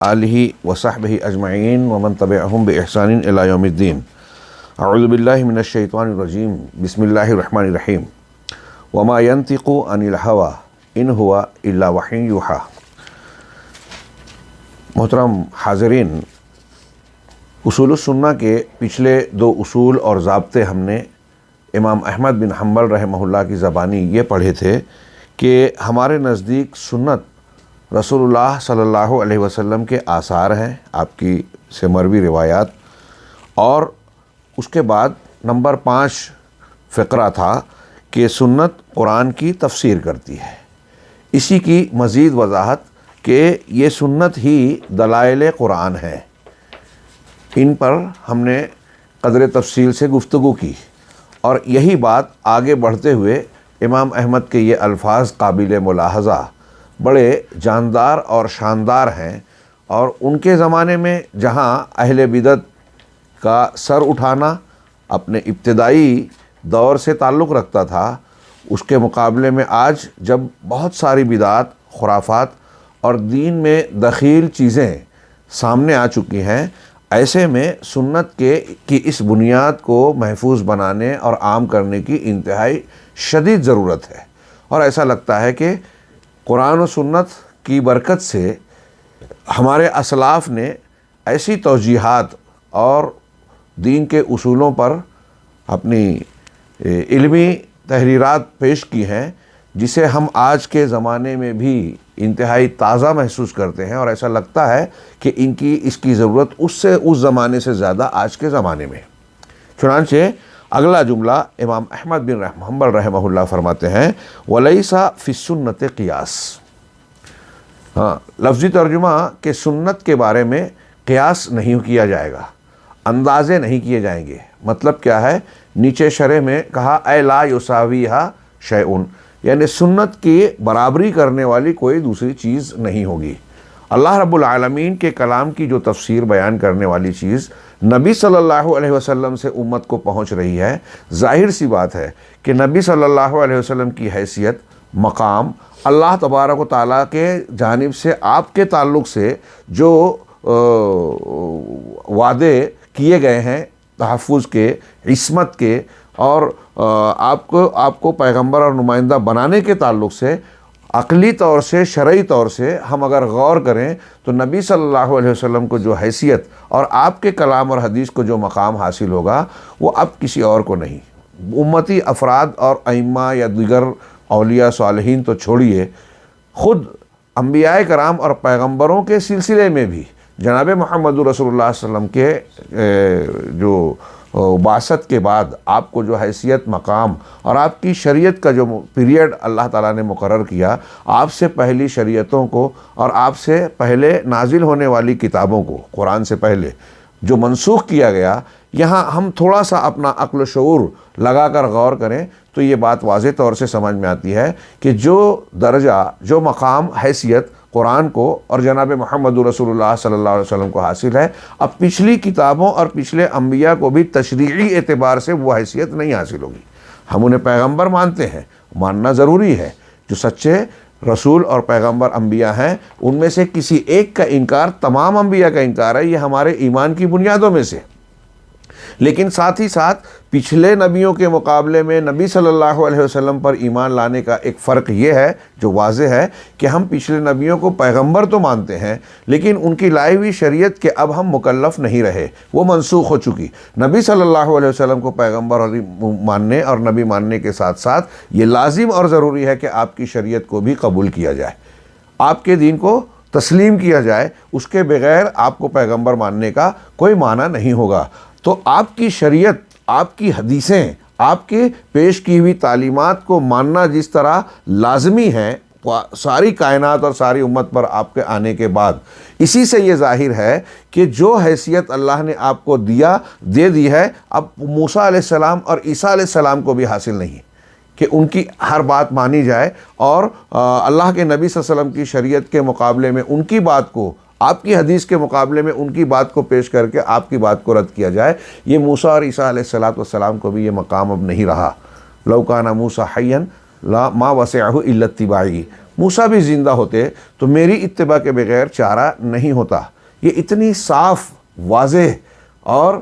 آلہ وصحبہ اجمعین ومن تبعہم بإحسان الی یوم الدین۔ اعوذ باللہ من الشیطان الرجیم، بسم اللہ الرحمن الرحیم۔ وما ينطق عن الهوى ان هو الا وحی یوحی۔ محترم حاضرین، اصول السنہ کے پچھلے دو اصول اور ضابطے ہم نے امام احمد بن حنبل رحمہ اللہ کی زبانی یہ پڑھے تھے کہ ہمارے نزدیک سنت رسول اللہ صلی اللہ علیہ وسلم کے آثار ہیں، آپ کی سے مروی روایات، اور اس کے بعد نمبر 5 فقرہ تھا کہ سنت قرآن کی تفسیر کرتی ہے۔ اسی کی مزید وضاحت کہ یہ سنت ہی دلائل قرآن ہے، ان پر ہم نے قدر تفصیل سے گفتگو کی، اور یہی بات آگے بڑھتے ہوئے امام احمد کے یہ الفاظ قابل ملاحظہ بڑے جاندار اور شاندار ہیں، اور ان کے زمانے میں جہاں اہل بدعت کا سر اٹھانا اپنے ابتدائی دور سے تعلق رکھتا تھا، اس کے مقابلے میں آج جب بہت ساری بدعات، خرافات اور دین میں دخیل چیزیں سامنے آ چکی ہیں، ایسے میں سنت کی اس بنیاد کو محفوظ بنانے اور عام کرنے کی انتہائی شدید ضرورت ہے۔ اور ایسا لگتا ہے کہ قرآن و سنت کی برکت سے ہمارے اسلاف نے ایسی توجیحات اور دین کے اصولوں پر اپنی علمی تحریرات پیش کی ہیں جسے ہم آج کے زمانے میں بھی انتہائی تازہ محسوس کرتے ہیں، اور ایسا لگتا ہے کہ اس کی ضرورت اس زمانے سے زیادہ آج کے زمانے میں۔ چنانچہ اگلا جملہ امام احمد بن حنبل رحمہ اللہ فرماتے ہیں وَلَيْسَ فِي السُّنَّةِ قِيَاسٌ۔ لفظی ترجمہ کہ سنت کے بارے میں قیاس نہیں کیا جائے گا، اندازے نہیں کیے جائیں گے۔ مطلب کیا ہے؟ نیچے شرح میں کہا اے لا یساویہا شیئن، یعنی سنت کی برابری کرنے والی کوئی دوسری چیز نہیں ہوگی۔ اللہ رب العالمین کے کلام کی جو تفسیر بیان کرنے والی چیز نبی صلی اللہ علیہ وسلم سے امت کو پہنچ رہی ہے، ظاہر سی بات ہے کہ نبی صلی اللہ علیہ وسلم کی حیثیت، مقام، اللہ تبارک و تعالیٰ کے جانب سے آپ کے تعلق سے جو وعدے کیے گئے ہیں تحفظ کے، عصمت کے، اور آپ کو پیغمبر اور نمائندہ بنانے کے تعلق سے، عقلی طور سے، شرعی طور سے ہم اگر غور کریں تو نبی صلی اللہ علیہ وسلم کو جو حیثیت اور آپ کے کلام اور حدیث کو جو مقام حاصل ہوگا وہ اب کسی اور کو نہیں۔ امتی افراد اور ائمہ یا دیگر اولیاء صالحین تو چھوڑیے، خود انبیاء کرام اور پیغمبروں کے سلسلے میں بھی جناب محمد رسول اللہ صلی اللہ علیہ وسلم کے جو بعثت کے بعد آپ کو جو حیثیت، مقام اور آپ کی شریعت کا جو پیریڈ اللہ تعالیٰ نے مقرر کیا، آپ سے پہلی شریعتوں کو اور آپ سے پہلے نازل ہونے والی کتابوں کو، قرآن سے پہلے جو منسوخ کیا گیا، یہاں ہم تھوڑا سا اپنا عقل و شعور لگا کر غور کریں تو یہ بات واضح طور سے سمجھ میں آتی ہے کہ جو درجہ، جو مقام، حیثیت قرآن کو اور جناب محمد رسول اللہ صلی اللہ علیہ وسلم کو حاصل ہے، اب پچھلی کتابوں اور پچھلے انبیاء کو بھی تشریعی اعتبار سے وہ حیثیت نہیں حاصل ہوگی۔ ہم انہیں پیغمبر مانتے ہیں، ماننا ضروری ہے، جو سچے رسول اور پیغمبر انبیاء ہیں ان میں سے کسی ایک کا انکار تمام انبیاء کا انکار ہے، یہ ہمارے ایمان کی بنیادوں میں سے۔ لیکن ساتھ ہی ساتھ پچھلے نبیوں کے مقابلے میں نبی صلی اللہ علیہ وسلم پر ایمان لانے کا ایک فرق یہ ہے جو واضح ہے کہ ہم پچھلے نبیوں کو پیغمبر تو مانتے ہیں، لیکن ان کی لائی ہوئی شریعت کے اب ہم مکلف نہیں رہے، وہ منسوخ ہو چکی۔ نبی صلی اللہ علیہ وسلم کو پیغمبر ماننے اور نبی ماننے کے ساتھ ساتھ یہ لازم اور ضروری ہے کہ آپ کی شریعت کو بھی قبول کیا جائے، آپ کے دین کو تسلیم کیا جائے، اس کے بغیر آپ کو پیغمبر ماننے کا کوئی معنی نہیں ہوگا۔ تو آپ کی شریعت، آپ کی حدیثیں، آپ کے پیش کی ہوئی تعلیمات کو ماننا جس طرح لازمی ہے ساری کائنات اور ساری امت پر آپ کے آنے کے بعد، اسی سے یہ ظاہر ہے کہ جو حیثیت اللہ نے آپ کو دے دی ہے، اب موسیٰ علیہ السلام اور عیسیٰ علیہ السلام کو بھی حاصل نہیں کہ ان کی ہر بات مانی جائے، اور اللہ کے نبی صلی اللہ علیہ وسلم کی شریعت کے مقابلے میں ان کی بات کو، آپ کی حدیث کے مقابلے میں ان کی بات کو پیش کر کے آپ کی بات کو رد کیا جائے۔ یہ موسیٰ اور عیسیٰ علیہ السلام کو بھی یہ مقام اب نہیں رہا۔ لو کان موسیٰ حیًّا لا ما وسعہ الا اتباعی، موسیٰ بھی زندہ ہوتے تو میری اتباع کے بغیر چارہ نہیں ہوتا۔ یہ اتنی صاف، واضح اور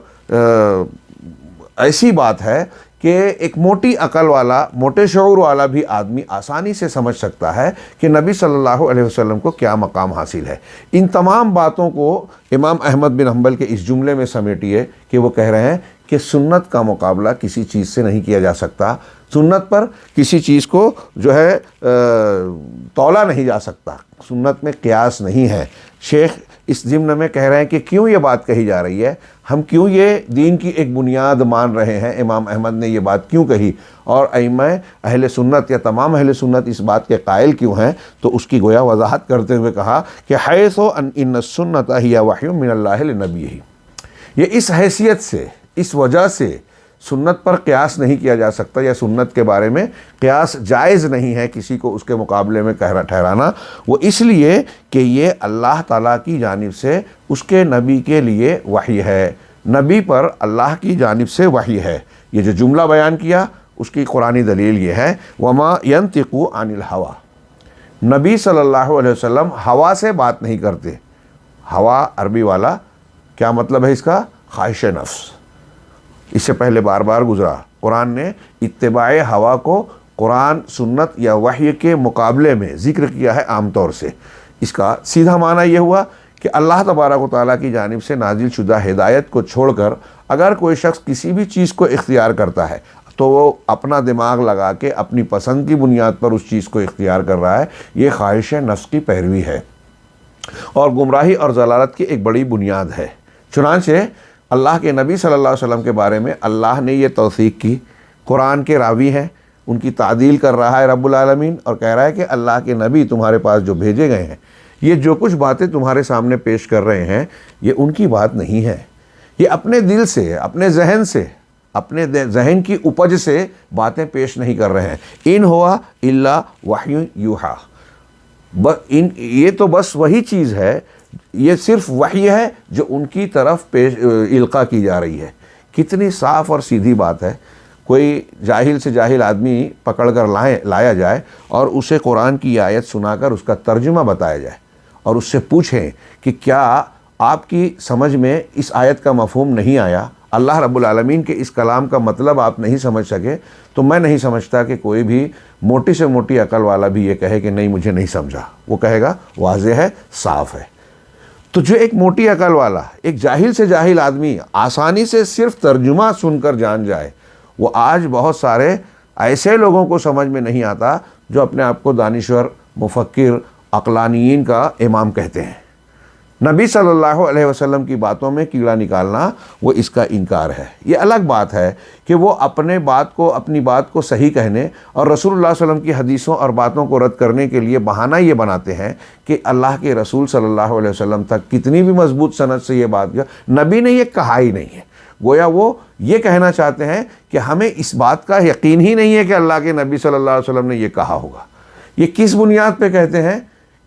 ایسی بات ہے کہ ایک موٹی عقل والا، موٹے شعور والا بھی آدمی آسانی سے سمجھ سکتا ہے کہ نبی صلی اللہ علیہ وسلم کو کیا مقام حاصل ہے۔ ان تمام باتوں کو امام احمد بن حنبل کے اس جملے میں سمیٹیے کہ وہ کہہ رہے ہیں کہ سنت کا مقابلہ کسی چیز سے نہیں کیا جا سکتا، سنت پر کسی چیز کو جو ہے تولا نہیں جا سکتا، سنت میں قیاس نہیں ہے۔ شیخ اس ضمن میں کہہ رہے ہیں کہ کیوں یہ بات کہی جا رہی ہے، ہم کیوں یہ دین کی ایک بنیاد مان رہے ہیں، امام احمد نے یہ بات کیوں کہی، اور ائمہ اہل سنت یا تمام اہل سنت اس بات کے قائل کیوں ہیں، تو اس کی گویا وضاحت کرتے ہوئے کہا کہ حیث ان السنت ہی وحی من اللہ لنبیہ، یہ اس حیثیت سے، اس وجہ سے سنت پر قیاس نہیں کیا جا سکتا، یا سنت کے بارے میں قیاس جائز نہیں ہے کسی کو اس کے مقابلے میں ٹھہرانا، وہ اس لیے کہ یہ اللہ تعالیٰ کی جانب سے اس کے نبی کے لیے وحی ہے، نبی پر اللہ کی جانب سے وحی ہے۔ یہ جو جملہ بیان کیا اس کی قرآنی دلیل یہ ہے وما ينطق عن الهوى، نبی صلی اللہ علیہ وسلم ہوا سے بات نہیں کرتے۔ ہوا عربی والا کیا مطلب ہے اس کا؟ خواہش نفس۔ اس سے پہلے بار بار گزرا، قرآن نے اتباع ہوا کو قرآن، سنت یا وحی کے مقابلے میں ذکر کیا ہے عام طور سے۔ اس کا سیدھا معنی یہ ہوا کہ اللہ تبارک و تعالیٰ کی جانب سے نازل شدہ ہدایت کو چھوڑ کر اگر کوئی شخص کسی بھی چیز کو اختیار کرتا ہے تو وہ اپنا دماغ لگا کے اپنی پسند کی بنیاد پر اس چیز کو اختیار کر رہا ہے، یہ خواہش نفس کی پیروی ہے اور گمراہی اور ضلالت کی ایک بڑی بنیاد ہے۔ چنانچہ اللہ کے نبی صلی اللہ علیہ وسلم کے بارے میں اللہ نے یہ توثیق کی، قرآن کے راوی ہیں، ان کی تعدیل کر رہا ہے رب العالمین، اور کہہ رہا ہے کہ اللہ کے نبی تمہارے پاس جو بھیجے گئے ہیں، یہ جو کچھ باتیں تمہارے سامنے پیش کر رہے ہیں یہ ان کی بات نہیں ہے، یہ اپنے دل سے، اپنے ذہن سے، اپنے ذہن کی اپج سے باتیں پیش نہیں کر رہے ہیں۔ ان ہوا الا وحی یوحا، یہ تو بس وہی چیز ہے، یہ صرف وحی ہے جو ان کی طرف القاء کی جا رہی ہے۔ کتنی صاف اور سیدھی بات ہے، کوئی جاہل سے جاہل آدمی پکڑ کر لایا جائے اور اسے قرآن کی آیت سنا کر اس کا ترجمہ بتایا جائے اور اس سے پوچھیں کہ کیا آپ کی سمجھ میں اس آیت کا مفہوم نہیں آیا، اللہ رب العالمین کے اس کلام کا مطلب آپ نہیں سمجھ سکے، تو میں نہیں سمجھتا کہ کوئی بھی موٹی سے موٹی عقل والا بھی یہ کہے کہ نہیں مجھے نہیں سمجھا، وہ کہے گا واضح ہے، صاف ہے۔ تو جو ایک موٹی عقل والا، ایک جاہل سے جاہل آدمی آسانی سے صرف ترجمہ سن کر جان جائے، وہ آج بہت سارے ایسے لوگوں کو سمجھ میں نہیں آتا جو اپنے آپ کو دانشور، مفکر، عقلانیین کا امام کہتے ہیں۔ نبی صلی اللہ علیہ وسلم کی باتوں میں کیڑا نکالنا وہ اس کا انکار ہے۔ یہ الگ بات ہے کہ وہ اپنی بات کو صحیح کہنے اور رسول اللہ صلی اللہ علیہ وسلم کی حدیثوں اور باتوں کو رد کرنے کے لیے بہانہ یہ بناتے ہیں کہ اللہ کے رسول صلی اللہ علیہ وسلم تک کتنی بھی مضبوط سند سے یہ بات کیا، نبی نے یہ کہا ہی نہیں ہے۔ گویا وہ یہ کہنا چاہتے ہیں کہ ہمیں اس بات کا یقین ہی نہیں ہے کہ اللہ کے نبی صلی اللہ علیہ وسلم نے یہ کہا ہوگا۔ یہ کس بنیاد پہ کہتے ہیں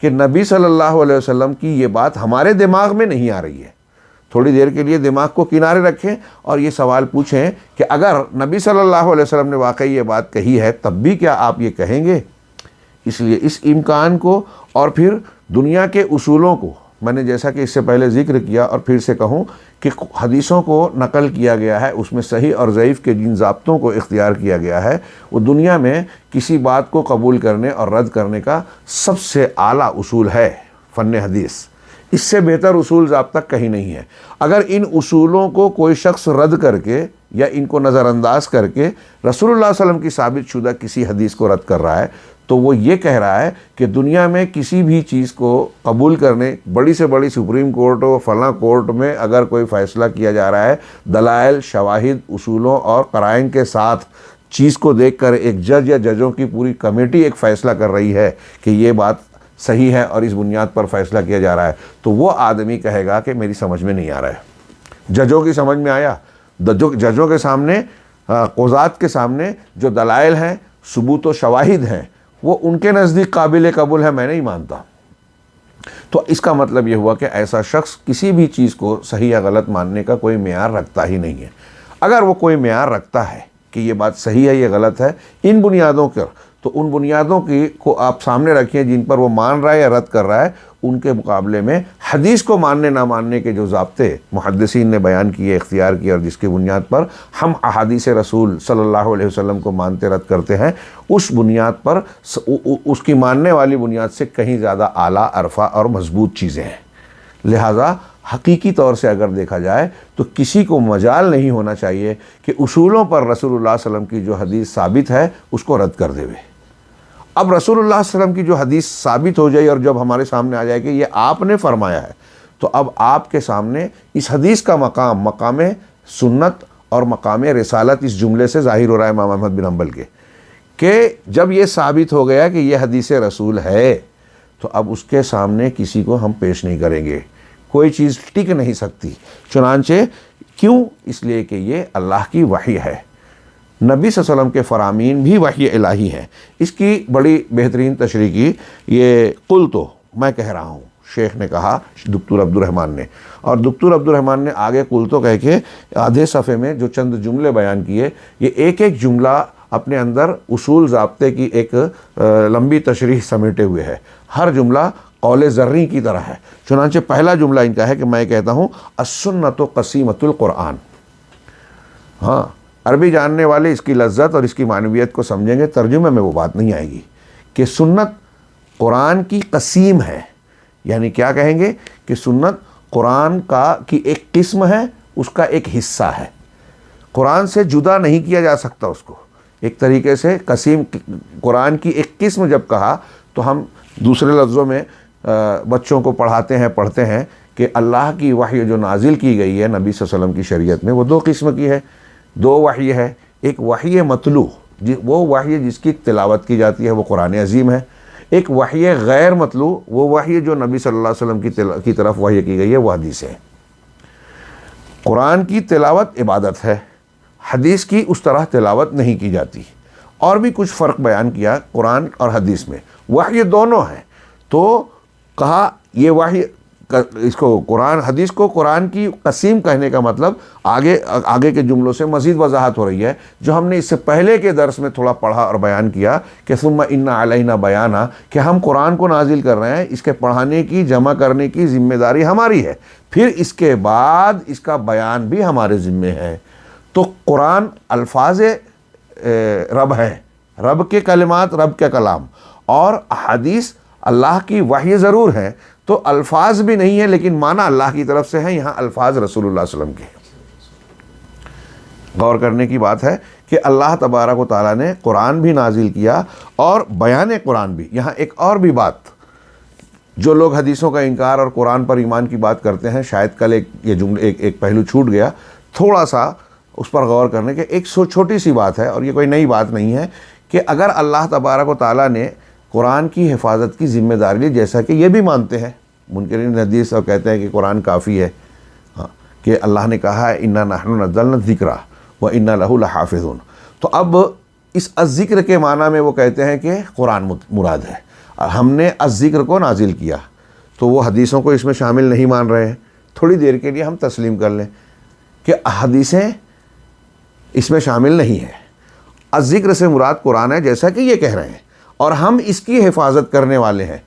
کہ نبی صلی اللہ علیہ وسلم کی یہ بات ہمارے دماغ میں نہیں آ رہی ہے۔ تھوڑی دیر کے لیے دماغ کو کنارے رکھیں اور یہ سوال پوچھیں کہ اگر نبی صلی اللہ علیہ وسلم نے واقعی یہ بات کہی ہے تب بھی کیا آپ یہ کہیں گے؟ اس لیے اس امکان کو اور پھر دنیا کے اصولوں کو میں نے جیسا کہ اس سے پہلے ذکر کیا اور پھر سے کہوں کہ حدیثوں کو نقل کیا گیا ہے، اس میں صحیح اور ضعیف کے جن ضابطوں کو اختیار کیا گیا ہے وہ دنیا میں کسی بات کو قبول کرنے اور رد کرنے کا سب سے اعلیٰ اصول ہے فن حدیث۔ اس سے بہتر اصول ضابطہ کہیں نہیں ہے۔ اگر ان اصولوں کو کوئی شخص رد کر کے یا ان کو نظر انداز کر کے رسول اللہ صلی اللہ علیہ وسلم کی ثابت شدہ کسی حدیث کو رد کر رہا ہے تو وہ یہ کہہ رہا ہے کہ دنیا میں کسی بھی چیز کو قبول کرنے، بڑی سے بڑی سپریم کورٹ و فلاں کورٹ میں اگر کوئی فیصلہ کیا جا رہا ہے دلائل، شواہد، اصولوں اور قرائن کے ساتھ چیز کو دیکھ کر ایک جج یا ججوں کی پوری کمیٹی ایک فیصلہ کر رہی ہے کہ یہ بات صحیح ہے اور اس بنیاد پر فیصلہ کیا جا رہا ہے، تو وہ آدمی کہے گا کہ میری سمجھ میں نہیں آ رہا ہے۔ ججوں کی سمجھ میں آیا؟ ججوں کے سامنے، قضات کے سامنے جو دلائل ہیں، ثبوت و شواہد ہیں، وہ ان کے نزدیک قابل قبول ہے، میں نہیں مانتا۔ تو اس کا مطلب یہ ہوا کہ ایسا شخص کسی بھی چیز کو صحیح یا غلط ماننے کا کوئی معیار رکھتا ہی نہیں ہے۔ اگر وہ کوئی معیار رکھتا ہے کہ یہ بات صحیح ہے، یہ غلط ہے، ان بنیادوں پر، تو ان بنیادوں کو آپ سامنے رکھیں جن پر وہ مان رہا ہے یا رد کر رہا ہے، ان کے مقابلے میں حدیث کو ماننے نہ ماننے کے جو ضابطے محدثین نے بیان کیے، اختیار کیے، اور جس کی بنیاد پر ہم احادیث رسول صلی اللہ علیہ وسلم کو مانتے رد کرتے ہیں، اس بنیاد پر اس کی ماننے والی بنیاد سے کہیں زیادہ اعلیٰ، ارفع اور مضبوط چیزیں ہیں۔ لہٰذا حقیقی طور سے اگر دیکھا جائے تو کسی کو مجال نہیں ہونا چاہیے کہ اصولوں پر رسول اللہ صلی اللہ علیہ وسلم کی جو حدیث ثابت ہے اس کو رد کر دے۔ اب رسول اللہ صلی اللہ علیہ وسلم کی جو حدیث ثابت ہو جائے اور جب ہمارے سامنے آ جائے کہ یہ آپ نے فرمایا ہے، تو اب آپ کے سامنے اس حدیث کا مقام سنت اور مقام رسالت اس جملے سے ظاہر ہو رہا ہے امام احمد بن حنبل کے، کہ جب یہ ثابت ہو گیا کہ یہ حدیث رسول ہے تو اب اس کے سامنے کسی کو ہم پیش نہیں کریں گے، کوئی چیز ٹک نہیں سکتی۔ چنانچہ کیوں؟ اس لیے کہ یہ اللہ کی وحی ہے، نبی صلی اللہ علیہ وسلم کے فرامین بھی وحی الہی ہیں۔ اس کی بڑی بہترین تشریح کی، یہ قل تو میں کہہ رہا ہوں، شیخ نے کہا، دکتور عبد الرحمن نے، اور دکتور عبد الرحمن نے آگے قل تو کہہ کے آدھے صفحے میں جو چند جملے بیان کیے، یہ ایک ایک جملہ اپنے اندر اصول ضابطے کی ایک لمبی تشریح سمیٹے ہوئے ہے، ہر جملہ قول زرعی کی طرح ہے۔ چنانچہ پہلا جملہ ان کا ہے کہ میں کہتا ہوں السنت قسیمۃ القرآن۔ ہاں، عربی جاننے والے اس کی لذت اور اس کی معنویت کو سمجھیں گے، ترجمے میں وہ بات نہیں آئے گی کہ سنت قرآن کی قسیم ہے، یعنی کیا کہیں گے کہ سنت قرآن کی ایک قسم ہے، اس کا ایک حصہ ہے، قرآن سے جدا نہیں کیا جا سکتا اس کو۔ ایک طریقے سے قسیم قرآن کی ایک قسم جب کہا تو ہم دوسرے لفظوں میں بچوں کو پڑھتے ہیں کہ اللہ کی وحی جو نازل کی گئی ہے نبی صلی اللہ علیہ وسلم کی شریعت میں، وہ دو قسم کی ہے، دو وحی ہے۔ ایک وحی مطلوع، وہ وحی جس کی تلاوت کی جاتی ہے، وہ قرآن عظیم ہے۔ ایک وحی غیر مطلوع، وہ وحی جو نبی صلی اللہ علیہ وسلم کی طرف وحی کی گئی ہے، وہ حدیث ہے۔ قرآن کی تلاوت عبادت ہے، حدیث کی اس طرح تلاوت نہیں کی جاتی۔ اور بھی کچھ فرق بیان کیا قرآن اور حدیث میں، وحی دونوں ہیں۔ تو کہا یہ وحی، اس کو قرآن، حدیث کو قرآن کی قسیم کہنے کا مطلب آگے کے جملوں سے مزید وضاحت ہو رہی ہے، جو ہم نے اس سے پہلے کے درس میں تھوڑا پڑھا اور بیان کیا کہ ثم ان علینا بیانا، کہ ہم قرآن کو نازل کر رہے ہیں، اس کے پڑھانے کی، جمع کرنے کی ذمہ داری ہماری ہے، پھر اس کے بعد اس کا بیان بھی ہمارے ذمے ہے۔ تو قرآن الفاظ رب ہے، رب کے کلمات، رب کا کلام، اور احادیث اللہ کی وحی ضرور ہے، تو الفاظ بھی نہیں ہے لیکن معنی اللہ کی طرف سے ہے، یہاں الفاظ رسول اللہ صلی اللہ علیہ وسلم کے۔ غور کرنے کی بات ہے کہ اللہ تبارک و تعالیٰ نے قرآن بھی نازل کیا اور بیان قرآن بھی۔ یہاں ایک اور بھی بات، جو لوگ حدیثوں کا انکار اور قرآن پر ایمان کی بات کرتے ہیں، شاید کل یہ جملے ایک پہلو چھوٹ گیا، تھوڑا سا اس پر غور کرنے کے، ایک چھوٹی سی بات ہے اور یہ کوئی نئی بات نہیں ہے، کہ اگر اللہ تبارک و تعالیٰ نے قرآن کی حفاظت کی ذمہ داری لی، جیسا کہ یہ بھی مانتے ہیں منکرین حدیث اور کہتے ہیں کہ قرآن کافی ہے، ہاں، کہ اللہ نے کہا ہے انا نحن نزلنا الذکر وانا لہ لحافظون، تو اب اس الذکر کے معنی میں وہ کہتے ہیں کہ قرآن مراد ہے، ہم نے الذکر کو نازل کیا، تو وہ حدیثوں کو اس میں شامل نہیں مان رہے ہیں۔ تھوڑی دیر کے لیے ہم تسلیم کر لیں کہ حدیثیں اس میں شامل نہیں ہیں، الذکر سے مراد قرآن ہے جیسا کہ یہ کہہ رہے ہیں، اور ہم اس کی حفاظت کرنے والے ہیں۔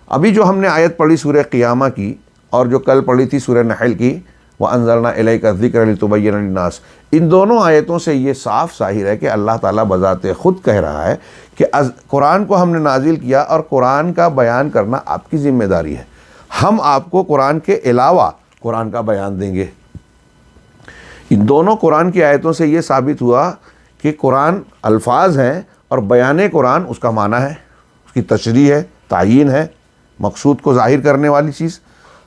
ابھی جو ہم نے آیت پڑھی سورہ قیامہ کی، اور جو کل پڑھی تھی سورہ نحل کی، وَأَنزَلْنَا إِلَيْكَ الذِّكْرَ لِتُبَيِّنَ لِلنَّاسِ، ان دونوں آیتوں سے یہ صاف ظاہر ہے کہ اللہ تعالیٰ بذات خود کہہ رہا ہے کہ قرآن کو ہم نے نازل کیا اور قرآن کا بیان کرنا آپ کی ذمہ داری ہے، ہم آپ کو قرآن کے علاوہ قرآن کا بیان دیں گے۔ ان دونوں قرآن کی آیتوں سے یہ ثابت ہوا کہ قرآن الفاظ ہیں اور بیان قرآن اس کا معنی ہے، اس کی تشریح ہے، تعیین ہے، مقصود کو ظاہر کرنے والی چیز۔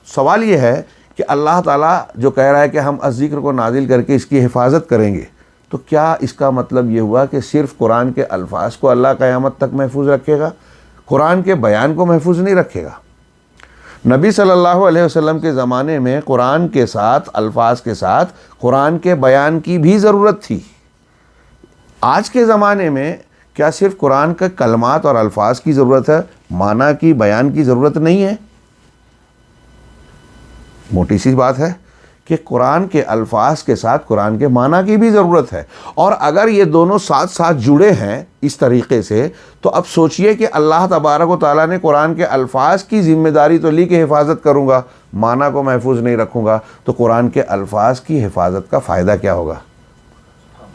سوال یہ ہے کہ اللہ تعالیٰ جو کہہ رہا ہے کہ ہم الذکر کو نازل کر کے اس کی حفاظت کریں گے، تو کیا اس کا مطلب یہ ہوا کہ صرف قرآن کے الفاظ کو اللہ قیامت تک محفوظ رکھے گا، قرآن کے بیان کو محفوظ نہیں رکھے گا؟ نبی صلی اللہ علیہ وسلم کے زمانے میں قرآن کے ساتھ، الفاظ کے ساتھ قرآن کے بیان کی بھی ضرورت تھی۔ آج کے زمانے میں کیا صرف قرآن کے کلمات اور الفاظ کی ضرورت ہے، معنی کی، بیان کی ضرورت نہیں ہے؟ موٹی سی بات ہے کہ قرآن کے الفاظ کے ساتھ قرآن کے معنی کی بھی ضرورت ہے، اور اگر یہ دونوں ساتھ ساتھ جڑے ہیں اس طریقے سے، تو اب سوچئے کہ اللہ تبارک و تعالیٰ نے قرآن کے الفاظ کی ذمہ داری تو لی کہ حفاظت کروں گا، معنی کو محفوظ نہیں رکھوں گا، تو قرآن کے الفاظ کی حفاظت کا فائدہ کیا ہوگا؟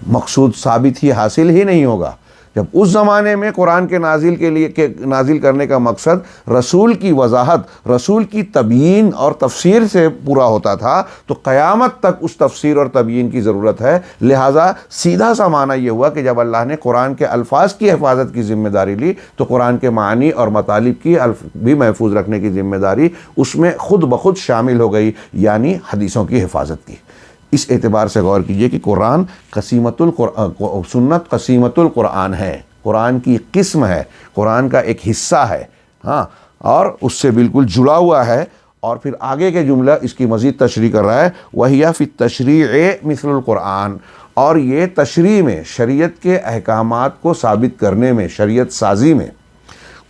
مقصود ثابت ہی حاصل ہی نہیں ہوگا۔ جب اس زمانے میں قرآن کے نازل کرنے کا مقصد رسول کی وضاحت، رسول کی تبیین اور تفسیر سے پورا ہوتا تھا، تو قیامت تک اس تفسیر اور تبیین کی ضرورت ہے۔ لہٰذا سیدھا سا معنی یہ ہوا کہ جب اللہ نے قرآن کے الفاظ کی حفاظت کی ذمہ داری لی، تو قرآن کے معنی اور مطالب کی بھی محفوظ رکھنے کی ذمہ داری اس میں خود بخود شامل ہو گئی، یعنی حدیثوں کی حفاظت کی۔ اس اعتبار سے غور کیجئے کہ قرآن سنت قسیمت القرآن ہے، قرآن کی قسم ہے، قرآن کا ایک حصہ ہے، ہاں، اور اس سے بالکل جڑا ہوا ہے۔ اور پھر آگے کے جملہ اس کی مزید تشریح کر رہا ہے، وَهِيَ فِي التَّشْرِيعِ مِثْلُ الْقُرْآنِ، اور یہ تشریح میں، شریعت کے احکامات کو ثابت کرنے میں، شریعت سازی میں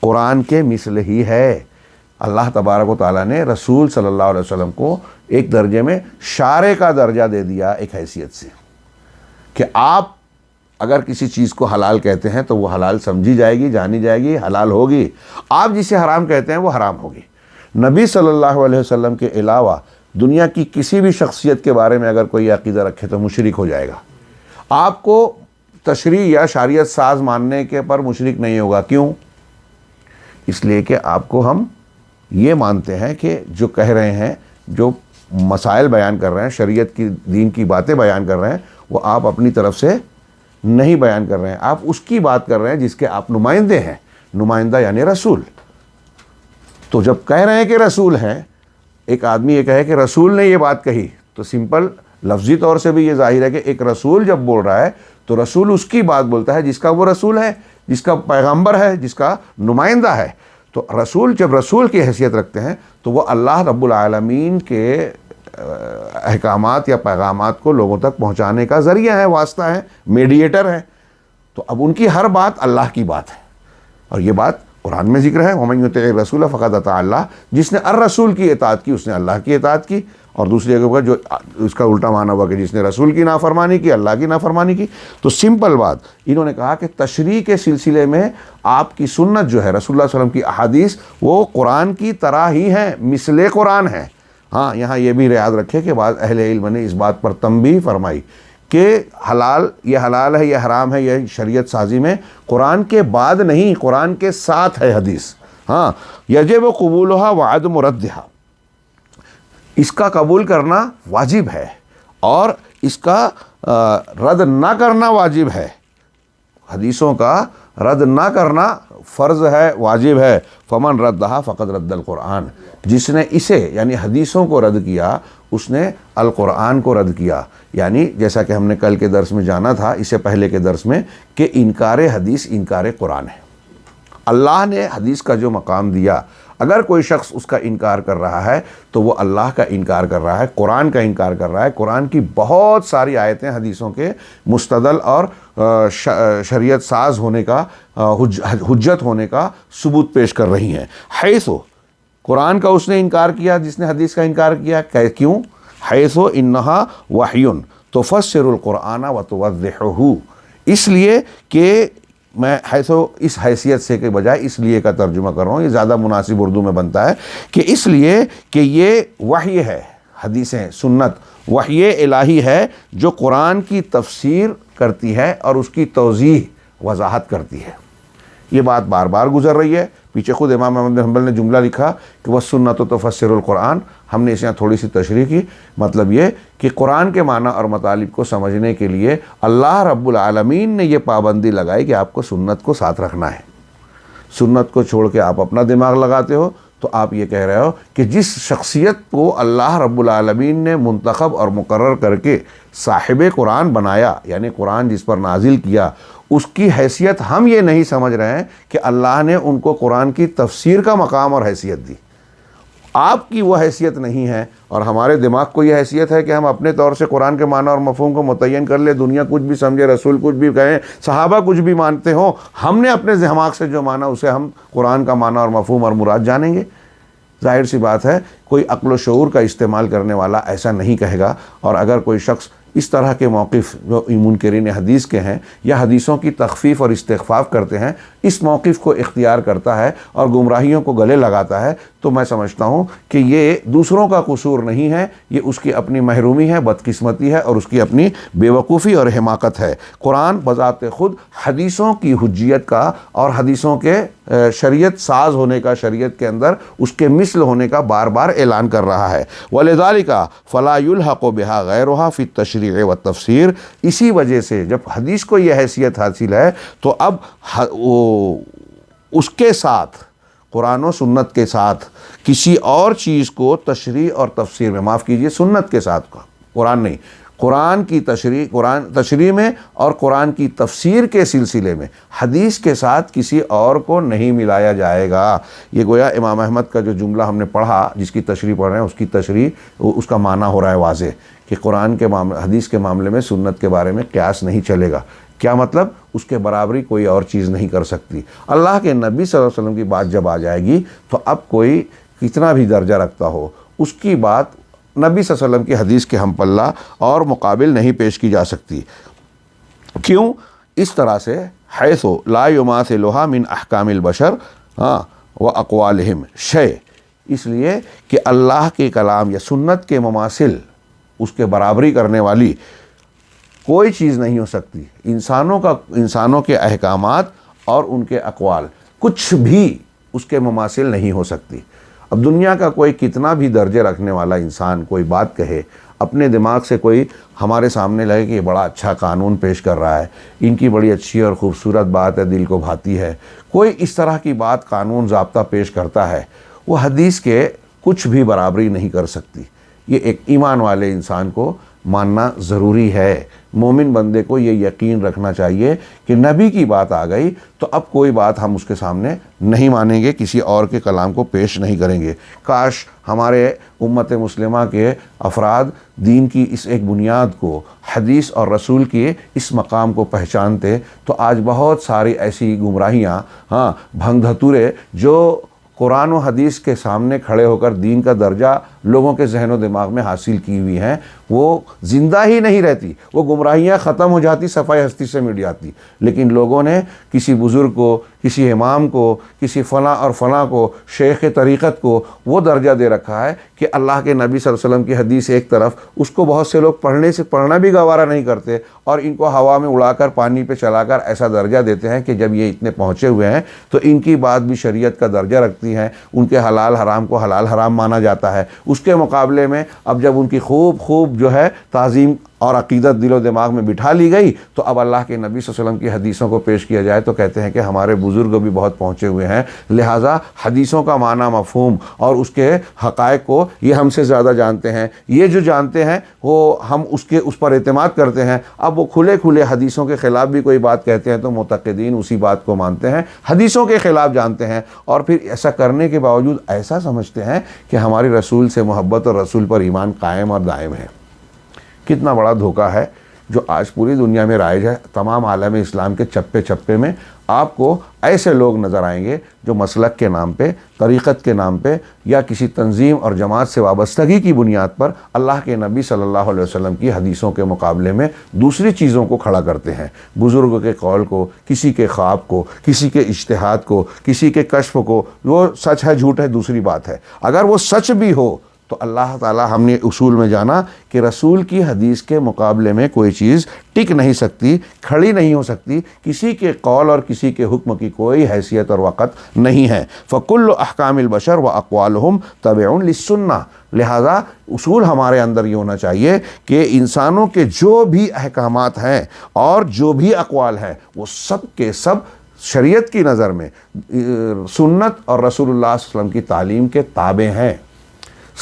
قرآن کے مثل ہی ہے۔ اللہ تبارک و تعالیٰ نے رسول صلی اللہ علیہ وسلم کو ایک درجے میں شارع کا درجہ دے دیا، ایک حیثیت سے، کہ آپ اگر کسی چیز کو حلال کہتے ہیں تو وہ حلال سمجھی جائے گی، جانی جائے گی، حلال ہوگی۔ آپ جسے حرام کہتے ہیں وہ حرام ہوگی۔ نبی صلی اللہ علیہ وسلم کے علاوہ دنیا کی کسی بھی شخصیت کے بارے میں اگر کوئی عقیدہ رکھے تو مشرک ہو جائے گا۔ آپ کو تشریع یا شریعت ساز ماننے کے پر مشرک نہیں ہوگا۔ کیوں؟ اس لیے کہ آپ کو ہم یہ مانتے ہیں کہ جو کہہ رہے ہیں، جو مسائل بیان کر رہے ہیں، شریعت کی، دین کی باتیں بیان کر رہے ہیں، وہ آپ اپنی طرف سے نہیں بیان کر رہے ہیں، آپ اس کی بات کر رہے ہیں جس کے آپ نمائندے ہیں۔ نمائندہ یعنی رسول۔ تو جب کہہ رہے ہیں کہ رسول ہیں، ایک آدمی یہ کہے کہ رسول نے یہ بات کہی، تو سمپل لفظی طور سے بھی یہ ظاہر ہے کہ ایک رسول جب بول رہا ہے تو رسول اس کی بات بولتا ہے جس کا وہ رسول ہے، جس کا پیغمبر ہے، جس کا نمائندہ ہے۔ تو رسول جب رسول کی حیثیت رکھتے ہیں تو وہ اللہ رب العالمین کے احکامات یا پیغامات کو لوگوں تک پہنچانے کا ذریعہ ہے، واسطہ ہے، میڈیٹر ہے۔ تو اب ان کی ہر بات اللہ کی بات ہے، اور یہ بات قرآن میں ذکر ہے، وَمَن يُطِعِ الرَّسُولَ فَقَدْ أَطَاعَ اللَّهَ، جس نے الرسول کی اطاعت کی اس نے اللہ کی اطاعت کی۔ اور دوسری جگہ پر جو اس کا الٹا معنی ہوا کہ جس نے رسول کی نافرمانی کی، اللہ کی نافرمانی کی۔ تو سمپل بات، انہوں نے کہا کہ تشریع کے سلسلے میں آپ کی سنت جو ہے، رسول اللہ صلی اللہ علیہ وسلم کی احادیث، وہ قرآن کی طرح ہی ہیں، مثل قرآن ہے۔ ہاں، یہاں یہ بھی یاد رکھے کہ بعض اہل علم نے اس بات پر تنبیہ فرمائی کہ یہ حلال ہے، یہ حرام ہے، یہ شریعت سازی میں قرآن کے بعد نہیں، قرآن کے ساتھ ہے حدیث۔ ہاں، یجب قبولها وعدم ردها، اس کا قبول کرنا واجب ہے اور اس کا رد نہ کرنا واجب ہے۔ حدیثوں کا رد نہ کرنا فرض ہے، واجب ہے۔ فمن ردھا فقد رد القرآن، جس نے اسے یعنی حدیثوں کو رد کیا اس نے القرآن کو رد کیا۔ یعنی جیسا کہ ہم نے کل کے درس میں جانا تھا، اس سے پہلے کے درس میں، کہ انکار حدیث انکار قرآن ہے۔ اللہ نے حدیث کا جو مقام دیا، اگر کوئی شخص اس کا انکار کر رہا ہے تو وہ اللہ کا انکار کر رہا ہے، قرآن کا انکار کر رہا ہے۔ قرآن کی بہت ساری آیتیں حدیثوں کے مستدل اور شریعت ساز ہونے کا، حجت ہونے کا ثبوت پیش کر رہی ہیں۔ حیثو، قرآن کا اس نے انکار کیا جس نے حدیث کا انکار کیا، کیوں؟ حیثو انہا وحی تفسر القرآن وتوضحہ، اس لیے کہ میں اس حیثیت سے کے بجائے اس لیے کا ترجمہ کر رہا ہوں، یہ زیادہ مناسب اردو میں بنتا ہے، کہ اس لیے کہ یہ وحی ہے، حدیثیں، سنت وحی الہی ہے جو قرآن کی تفسیر کرتی ہے اور اس کی توضیح، وضاحت کرتی ہے۔ یہ بات بار بار گزر رہی ہے، پیچھے خود امام احمد بن حنبل نے جملہ لکھا کہ وَالسُنَّةُ تُفَسِّرُ القرآن، ہم نے اس یہاں تھوڑی سی تشریح کی۔ مطلب یہ کہ قرآن کے معنی اور مطالب کو سمجھنے کے لیے اللہ رب العالمین نے یہ پابندی لگائی کہ آپ کو سنت کو ساتھ رکھنا ہے۔ سنت کو چھوڑ کے آپ اپنا دماغ لگاتے ہو تو آپ یہ کہہ رہے ہو کہ جس شخصیت کو اللہ رب العالمین نے منتخب اور مقرر کر کے صاحب قرآن بنایا، یعنی قرآن جس پر نازل کیا، اس کی حیثیت ہم یہ نہیں سمجھ رہے ہیں کہ اللہ نے ان کو قرآن کی تفسیر کا مقام اور حیثیت دی۔ آپ کی وہ حیثیت نہیں ہے، اور ہمارے دماغ کو یہ حیثیت ہے کہ ہم اپنے طور سے قرآن کے معنی اور مفہوم کو متعین کر لیں، دنیا کچھ بھی سمجھے، رسول کچھ بھی کہیں، صحابہ کچھ بھی مانتے ہوں، ہم نے اپنے دماغ سے جو مانا اسے ہم قرآن کا معنی اور مفہوم اور مراد جانیں گے۔ ظاہر سی بات ہے کوئی عقل و شعور کا استعمال کرنے والا ایسا نہیں کہے گا، اور اگر کوئی شخص اس طرح کے موقف جو منکرین حدیث کے ہیں یا حدیثوں کی تخفیف اور استخفاف کرتے ہیں، اس موقف کو اختیار کرتا ہے اور گمراہیوں کو گلے لگاتا ہے، تو میں سمجھتا ہوں کہ یہ دوسروں کا قصور نہیں ہے، یہ اس کی اپنی محرومی ہے، بدقسمتی ہے، اور اس کی اپنی بے وقوفی اور حماقت ہے۔ قرآن بذات خود حدیثوں کی حجیت کا اور حدیثوں کے شریعت ساز ہونے کا، شریعت کے اندر اس کے مثل ہونے کا بار بار اعلان کر رہا ہے۔ وَلِذَلِكَ فَلَا يُلْحَقُ بِهَا غَيْرُهَا فِي التَّشْرِيعِ وَالتَّفْسِيرِ، اسی وجہ سے جب حدیث کو یہ حیثیت حاصل ہے تو اب اس کے ساتھ، قرآن و سنت کے ساتھ کسی اور چیز کو تشریح اور تفسیر میں، معاف کیجئے سنت کے ساتھ، قرآن نہیں، قرآن کی تشریح، قرآن تشریح میں اور قرآن کی تفسیر کے سلسلے میں حدیث کے ساتھ کسی اور کو نہیں ملایا جائے گا۔ یہ گویا امام احمد کا جو جملہ ہم نے پڑھا، جس کی تشریح پڑھ رہے ہیں، اس کی تشریح، اس کا معنی ہو رہا ہے واضح کہ قرآن کے حدیث کے معاملے میں سنت کے بارے میں قیاس نہیں چلے گا۔ کیا مطلب؟ اس کے برابری کوئی اور چیز نہیں کر سکتی۔ اللہ کے نبی صلی اللہ علیہ وسلم کی بات جب آ جائے گی تو اب کوئی کتنا بھی درجہ رکھتا ہو، اس کی بات نبی صلی اللہ علیہ وسلم کی حدیث کے ہم پلہ اور مقابل نہیں پیش کی جا سکتی۔ کیوں؟ اس طرح سے حیث لا یماثلھا من احکام البشر واقوالہم شیء، اس لیے کہ اللہ کے کلام یا سنت کے مماثل، اس کے برابری کرنے والی کوئی چیز نہیں ہو سکتی۔ انسانوں کے احکامات اور ان کے اقوال کچھ بھی اس کے مماثل نہیں ہو سکتی۔ اب دنیا کا کوئی کتنا بھی درجے رکھنے والا انسان کوئی بات کہے، اپنے دماغ سے کوئی ہمارے سامنے لگے کہ یہ بڑا اچھا قانون پیش کر رہا ہے، ان کی بڑی اچھی اور خوبصورت بات ہے، دل کو بھاتی ہے، کوئی اس طرح کی بات، قانون، ضابطہ پیش کرتا ہے، وہ حدیث کے کچھ بھی برابری نہیں کر سکتی۔ یہ ایک ایمان والے انسان کو ماننا ضروری ہے۔ مومن بندے کو یہ یقین رکھنا چاہیے کہ نبی کی بات آ گئی تو اب کوئی بات ہم اس کے سامنے نہیں مانیں گے، کسی اور کے کلام کو پیش نہیں کریں گے۔ کاش ہمارے امت مسلمہ کے افراد دین کی اس ایک بنیاد کو، حدیث اور رسول کی اس مقام کو پہچانتے تو آج بہت ساری ایسی گمراہیاں، بھنگ دھتورے جو قرآن و حدیث کے سامنے کھڑے ہو کر دین کا درجہ لوگوں کے ذہن و دماغ میں حاصل کی ہوئی ہیں، وہ زندہ ہی نہیں رہتی، وہ گمراہیاں ختم ہو جاتی، صفائی ہستی سے مٹ جاتی۔ لیکن لوگوں نے کسی بزرگ کو، کسی امام کو، کسی فلاں اور فلاں کو، شیخ طریقت کو وہ درجہ دے رکھا ہے کہ اللہ کے نبی صلی اللہ علیہ وسلم کی حدیث ایک طرف، اس کو بہت سے لوگ پڑھنا بھی گوارا نہیں کرتے، اور ان کو ہوا میں اڑا کر، پانی پہ چلا کر ایسا درجہ دیتے ہیں کہ جب یہ اتنے پہنچے ہوئے ہیں تو ان کی بات بھی شریعت کا درجہ رکھتی ہیں، ان کے حلال حرام کو حلال حرام مانا جاتا ہے۔ اس کے مقابلے میں اب جب ان کی خوب جو ہے تعظیم اور عقیدت دل و دماغ میں بٹھا لی گئی تو اب اللہ کے نبی صلی اللہ علیہ وسلم کی حدیثوں کو پیش کیا جائے تو کہتے ہیں کہ ہمارے بزرگ بھی بہت پہنچے ہوئے ہیں، لہٰذا حدیثوں کا معنی، مفہوم اور اس کے حقائق کو یہ ہم سے زیادہ جانتے ہیں، یہ جو جانتے ہیں وہ ہم اس پر اعتماد کرتے ہیں۔ اب وہ کھلے حدیثوں کے خلاف بھی کوئی بات کہتے ہیں تو معتقدین اسی بات کو مانتے ہیں، حدیثوں کے خلاف جانتے ہیں، اور پھر ایسا کرنے کے باوجود ایسا سمجھتے ہیں کہ ہماری رسول سے محبت اور رسول پر ایمان قائم اور دائم ہے۔ کتنا بڑا دھوکہ ہے جو آج پوری دنیا میں رائج ہے۔ تمام عالم اسلام کے چپے چپے میں آپ کو ایسے لوگ نظر آئیں گے جو مسلک کے نام پہ، طریقت کے نام پہ، یا کسی تنظیم اور جماعت سے وابستگی کی بنیاد پر اللہ کے نبی صلی اللہ علیہ وسلم کی حدیثوں کے مقابلے میں دوسری چیزوں کو کھڑا کرتے ہیں، بزرگوں کے قول کو، کسی کے خواب کو، کسی کے اجتہاد کو، کسی کے کشف کو۔ وہ سچ ہے جھوٹ ہے دوسری بات ہے، اگر وہ سچ بھی ہو تو اللہ تعالیٰ، ہم نے اصول میں جانا کہ رسول کی حدیث کے مقابلے میں کوئی چیز ٹک نہیں سکتی، کھڑی نہیں ہو سکتی، کسی کے قول اور کسی کے حکم کی کوئی حیثیت اور وقت نہیں ہے۔ فَكُلُّ أَحْكَامِ الْبَشَرِ وَأَقْوَالُهُمْ تَبِعٌ لِلسُّنَّةِ، لہٰذا اصول ہمارے اندر یہ ہونا چاہیے کہ انسانوں کے جو بھی احکامات ہیں اور جو بھی اقوال ہیں وہ سب کے سب شریعت کی نظر میں سنت اور رسول اللہ صلی اللہ علیہ وسلم کی تعلیم کے تابع ہیں۔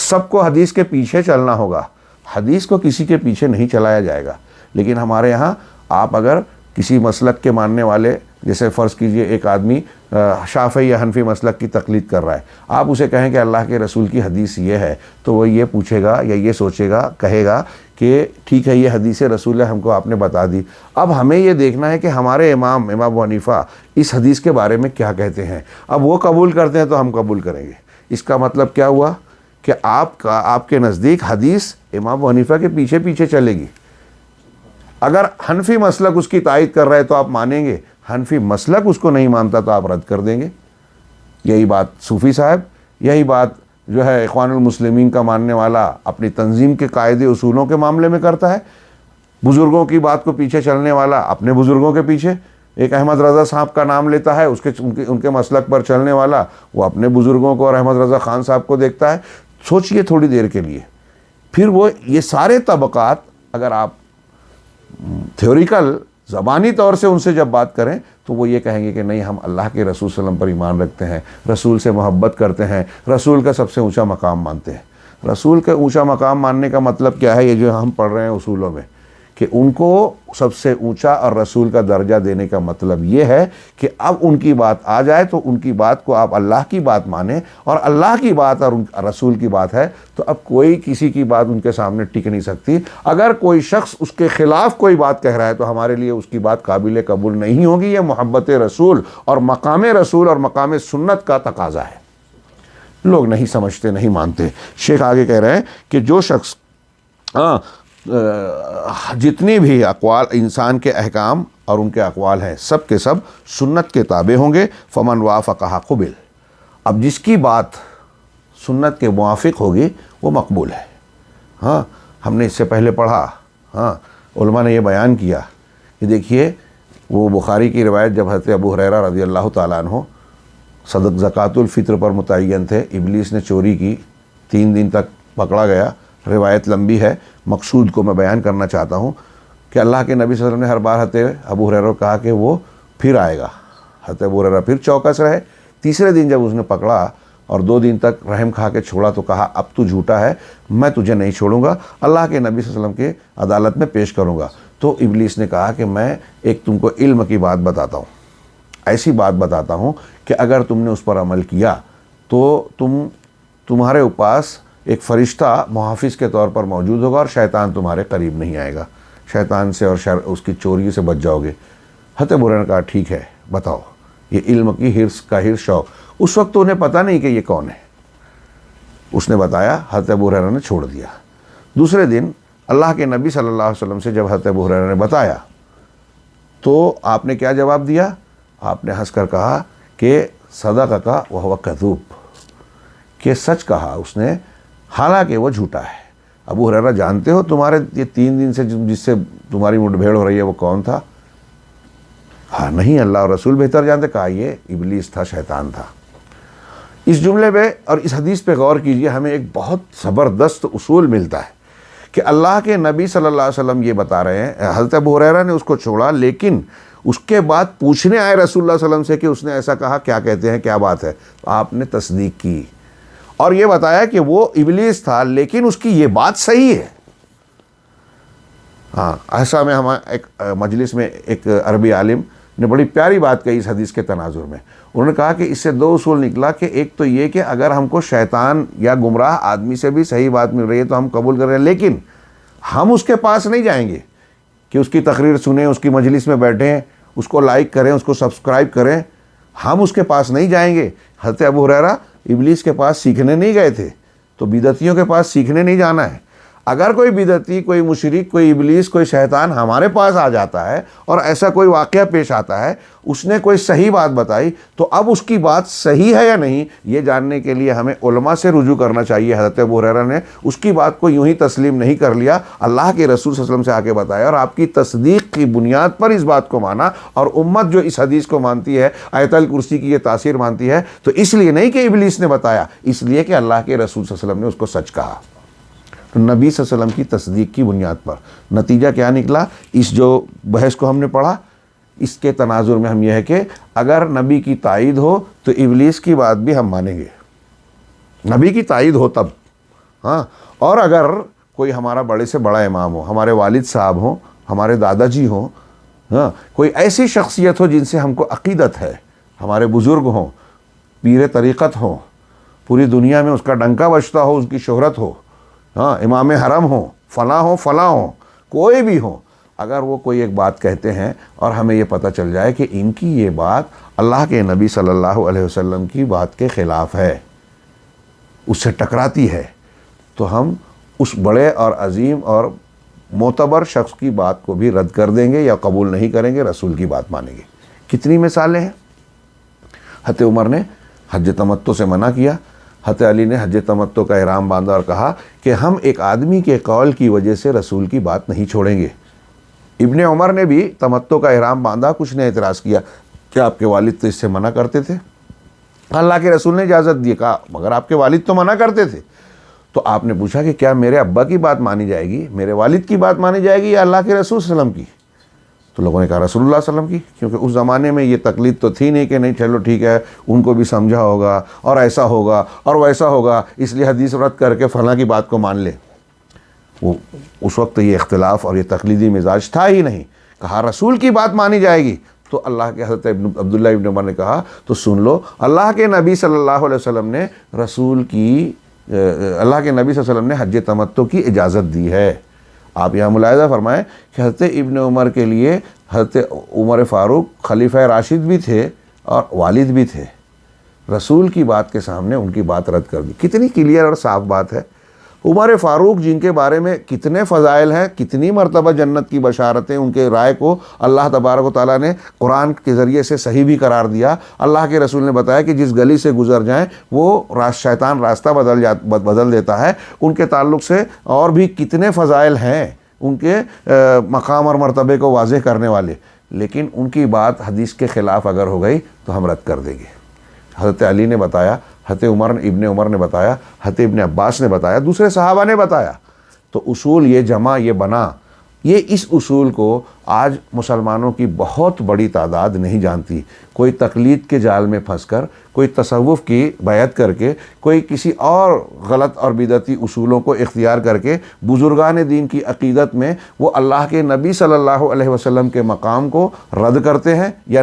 سب کو حدیث کے پیچھے چلنا ہوگا، حدیث کو کسی کے پیچھے نہیں چلایا جائے گا۔ لیکن ہمارے ہاں آپ اگر کسی مسلک کے ماننے والے، جیسے فرض کیجئے ایک آدمی شافعی یا حنفی مسلک کی تقلید کر رہا ہے، آپ اسے کہیں کہ اللہ کے رسول کی حدیث یہ ہے تو وہ یہ پوچھے گا یا یہ سوچے گا، کہے گا کہ ٹھیک ہے یہ حدیث رسول ہے، ہم کو آپ نے بتا دی، اب ہمیں یہ دیکھنا ہے کہ ہمارے امام ابو حنیفہ اس حدیث کے بارے میں کیا کہتے ہیں۔ اب وہ قبول کرتے ہیں تو ہم قبول کریں گے، اس کا مطلب کیا ہوا کہ آپ کے نزدیک حدیث امام ابو حنیفہ کے پیچھے پیچھے چلے گی. اگر حنفی مسلک اس کی تائید کر رہا ہے تو آپ مانیں گے, حنفی مسلک اس کو نہیں مانتا تو آپ رد کر دیں گے. یہی بات صوفی صاحب, یہی بات جو ہے اخوان المسلمین کا ماننے والا اپنی تنظیم کے قاعدے اصولوں کے معاملے میں کرتا ہے. بزرگوں کی بات کو پیچھے چلنے والا اپنے بزرگوں کے پیچھے, ایک احمد رضا صاحب کا نام لیتا ہے, ان کے مسلک پر چلنے والا وہ اپنے بزرگوں کو اور احمد رضا خان صاحب کو دیکھتا ہے. سوچئے تھوڑی دیر کے لیے, پھر وہ یہ سارے طبقات اگر آپ تھیوریکل زبانی طور سے ان سے جب بات کریں تو وہ یہ کہیں گے کہ نہیں, ہم اللہ کے رسول صلی اللہ علیہ وسلم پر ایمان رکھتے ہیں, رسول سے محبت کرتے ہیں, رسول کا سب سے اونچا مقام مانتے ہیں. رسول کا اونچا مقام ماننے کا مطلب کیا ہے؟ یہ جو ہم پڑھ رہے ہیں اصولوں میں کہ ان کو سب سے اونچا اور رسول کا درجہ دینے کا مطلب یہ ہے کہ اب ان کی بات آ جائے تو ان کی بات کو آپ اللہ کی بات مانیں, اور اللہ کی بات اور رسول کی بات ہے تو اب کوئی کسی کی بات ان کے سامنے ٹک نہیں سکتی. اگر کوئی شخص اس کے خلاف کوئی بات کہہ رہا ہے تو ہمارے لیے اس کی بات قابل قبول نہیں ہوگی. یہ محبت رسول اور مقام رسول اور مقام سنت کا تقاضا ہے. لوگ نہیں سمجھتے, نہیں مانتے. شیخ آگے کہہ رہے ہیں کہ جو شخص جتنی بھی اقوال انسان کے احکام اور ان کے اقوال ہیں سب کے سب سنت کے تابع ہوں گے. فمن وافقہ قبل, اب جس کی بات سنت کے موافق ہوگی وہ مقبول ہے. ہاں, ہم نے اس سے پہلے پڑھا, ہاں علماء نے یہ بیان کیا کہ دیکھیے وہ بخاری کی روایت جب حضرت ابو ہریرہ رضی اللہ تعالیٰ عنہ زکوٰۃ الفطر پر متعین تھے, ابلیس نے چوری کی, 3 دن تک پکڑا گیا. روایت لمبی ہے, مقصود کو میں بیان کرنا چاہتا ہوں کہ اللہ کے نبی صلی اللہ علیہ وسلم نے ہر بار حضرت ابو ہریرہ کو کہا کہ وہ پھر آئے گا. حضرت ابو ہریرہ پھر چوکس رہے. تیسرے دن جب اس نے پکڑا اور 2 دن تک رحم کھا کے چھوڑا تو کہا اب تو جھوٹا ہے, میں تجھے نہیں چھوڑوں گا, اللہ کے نبی صلی اللہ علیہ وسلم کے عدالت میں پیش کروں گا. تو ابلیس نے کہا کہ میں ایک تم کو علم کی بات بتاتا ہوں, ایسی بات بتاتا ہوں کہ اگر تم نے اس پر عمل کیا تو تمہارے پاس ایک فرشتہ محافظ کے طور پر موجود ہوگا اور شیطان تمہارے قریب نہیں آئے گا, شیطان سے اور اس کی چوری سے بچ جاؤ گے. حضرت ابو ہریرہ نے کہا ٹھیک ہے بتاؤ. یہ علم کی حرص کا شوق, اس وقت تو انہیں پتہ نہیں کہ یہ کون ہے. اس نے بتایا, حضرت ابو ہریرہ نے چھوڑ دیا. دوسرے دن اللہ کے نبی صلی اللہ علیہ وسلم سے جب حضرت ابو ہریرہ نے بتایا تو آپ نے کیا جواب دیا؟ آپ نے ہنس کر کہا کہ صدقک وہو کذوب, کہ سچ کہا اس نے حالانکہ وہ جھوٹا ہے. ابو ہریرہ جانتے ہو تمہارے یہ 3 دن سے جس سے تمہاری مٹ بھیڑ ہو رہی ہے وہ کون تھا؟ ہاں نہیں, اللہ اور رسول بہتر جانتے. کہا یہ ابلیس تھا, شیطان تھا. اس جملے پہ اور اس حدیث پہ غور کیجئے, ہمیں ایک بہت زبردست اصول ملتا ہے کہ اللہ کے نبی صلی اللہ علیہ وسلم یہ بتا رہے ہیں. حضرت ابو ہریرہ نے اس کو چھوڑا, لیکن اس کے بعد پوچھنے آئے رسول اللہ صلی اللہ علیہ وسلم سے کہ اس نے ایسا کہا, کیا کہتے ہیں, کیا بات ہے؟ تو آپ نے تصدیق کی اور یہ بتایا کہ وہ ابلیس تھا لیکن اس کی یہ بات صحیح ہے. ہاں, ایسا میں ہمارے ایک مجلس میں ایک عربی عالم نے بڑی پیاری بات کہی اس حدیث کے تناظر میں. انہوں نے کہا کہ اس سے 2 اصول نکلا کہ ایک تو یہ کہ اگر ہم کو شیطان یا گمراہ آدمی سے بھی صحیح بات مل رہی ہے تو ہم قبول کر رہے ہیں, لیکن ہم اس کے پاس نہیں جائیں گے کہ اس کی تقریر سنیں, اس کی مجلس میں بیٹھیں, اس کو لائک کریں, اس کو سبسکرائب کریں. ہم اس کے پاس نہیں جائیں گے. حضرت ابو ہریرہ ابلیس کے پاس سیکھنے نہیں گئے تھے, تو بدعتیوں کے پاس سیکھنے نہیں جانا ہے. اگر کوئی بدعتی, کوئی مشرک, کوئی ابلیس, کوئی شیطان ہمارے پاس آ جاتا ہے اور ایسا کوئی واقعہ پیش آتا ہے, اس نے کوئی صحیح بات بتائی, تو اب اس کی بات صحیح ہے یا نہیں یہ جاننے کے لیے ہمیں علماء سے رجوع کرنا چاہیے. حضرت ابو ہریرہ نے اس کی بات کو یوں ہی تسلیم نہیں کر لیا, اللہ کے رسول صلی اللہ علیہ وسلم سے آ کے بتایا اور آپ کی تصدیق کی بنیاد پر اس بات کو مانا. اور امت جو اس حدیث کو مانتی ہے, آیت الکرسی کی یہ تاثیر مانتی ہے, تو اس لیے نہیں کہ ابلیس نے بتایا, اس لیے کہ اللہ کے رسول صلی اللہ علیہ وسلم نے اس کو سچ کہا. تو نبی صلی اللہ علیہ وسلم کی تصدیق کی بنیاد پر نتیجہ کیا نکلا؟ اس جو بحث کو ہم نے پڑھا, اس کے تناظر میں ہم یہ ہے کہ اگر نبی کی تائید ہو تو ابلیس کی بات بھی ہم مانیں گے, نبی کی تائید ہو تب. ہاں, اور اگر کوئی ہمارا بڑے سے بڑا امام ہو, ہمارے والد صاحب ہوں, ہمارے دادا جی ہوں, ہاں کوئی ایسی شخصیت ہو جن سے ہم کو عقیدت ہے, ہمارے بزرگ ہوں, پیر طریقت ہوں, پوری دنیا میں اس کا ڈنکا بجتا ہو, اس کی شہرت ہو, ہاں امام حرم ہوں, فلاں ہوں, کوئی بھی ہوں, اگر وہ کوئی ایک بات کہتے ہیں اور ہمیں یہ پتہ چل جائے کہ ان کی یہ بات اللہ کے نبی صلی اللہ علیہ وسلم کی بات کے خلاف ہے, اس سے ٹکراتی ہے تو ہم اس بڑے اور عظیم اور معتبر شخص کی بات کو بھی رد کر دیں گے یا قبول نہیں کریں گے، رسول کی بات مانیں گے۔ کتنی مثالیں ہیں۔ حضرت عمر نے حج تمتع سے منع کیا، حضرت علی نے حج تمتع کا احرام باندھا اور کہا کہ ہم ایک آدمی کے قول کی وجہ سے رسول کی بات نہیں چھوڑیں گے۔ ابن عمر نے بھی تمتع کا احرام باندھا، کچھ نے اعتراض کیا کہ آپ کے والد تو اس سے منع کرتے تھے، اللہ کے رسول نے اجازت دی، کہا مگر آپ کے والد تو منع کرتے تھے۔ تو آپ نے پوچھا کہ کیا میرے ابا کی بات مانی جائے گی، میرے والد کی بات مانی جائے گی یا اللہ کے رسول صلی اللہ علیہ وسلم کی؟ تو لوگوں نے کہا رسول اللہ صلی اللہ علیہ وسلم کی، کیونکہ اس زمانے میں یہ تقلید تو تھی نہیں کہ نہیں چلو ٹھیک ہے ان کو بھی سمجھا ہوگا اور ایسا ہوگا اور ویسا ہوگا اس لیے حدیث رد کر کے فلاں کی بات کو مان لے۔ وہ اس وقت یہ اختلاف اور یہ تقلیدی مزاج تھا ہی نہیں، کہا رسول کی بات مانی جائے گی۔ تو اللہ کے حضرت عبداللہ ابن عمر نے کہا تو سن لو، اللہ کے نبی صلی اللہ علیہ وسلم نے اللہ کے نبی صلی اللہ علیہ وسلم نے حج تمتع کی اجازت دی ہے۔ آپ یہاں ملاحظہ فرمائیں کہ حضرت ابن عمر کے لیے حضرت عمر فاروق خلیفہ راشد بھی تھے اور والد بھی تھے، رسول کی بات کے سامنے ان کی بات رد کر دی۔ کتنی کلیئر اور صاف بات ہے۔ عمر فاروق جن کے بارے میں کتنے فضائل ہیں، کتنی مرتبہ جنت کی بشارتیں، ان کے رائے کو اللہ تبارک و تعالیٰ نے قرآن کے ذریعے سے صحیح بھی قرار دیا۔ اللہ کے رسول نے بتایا کہ جس گلی سے گزر جائیں وہ شیطان راستہ بدل دیتا ہے۔ ان کے تعلق سے اور بھی کتنے فضائل ہیں ان کے مقام اور مرتبے کو واضح کرنے والے، لیکن ان کی بات حدیث کے خلاف اگر ہو گئی تو ہم رد کر دیں گے۔ حضرت علی نے بتایا، حضرت ابن عمر نے بتایا، حضرت ابن عباس نے بتایا، دوسرے صحابہ نے بتایا، تو اصول یہ جمع یہ بنا۔ یہ اس اصول کو آج مسلمانوں کی بہت بڑی تعداد نہیں جانتی۔ کوئی تقلید کے جال میں پھنس کر، کوئی تصوف کی بیعت کر کے، کوئی کسی اور غلط اور بدعتی اصولوں کو اختیار کر کے بزرگان دین کی عقیدت میں وہ اللہ کے نبی صلی اللہ علیہ وسلم کے مقام کو رد کرتے ہیں یا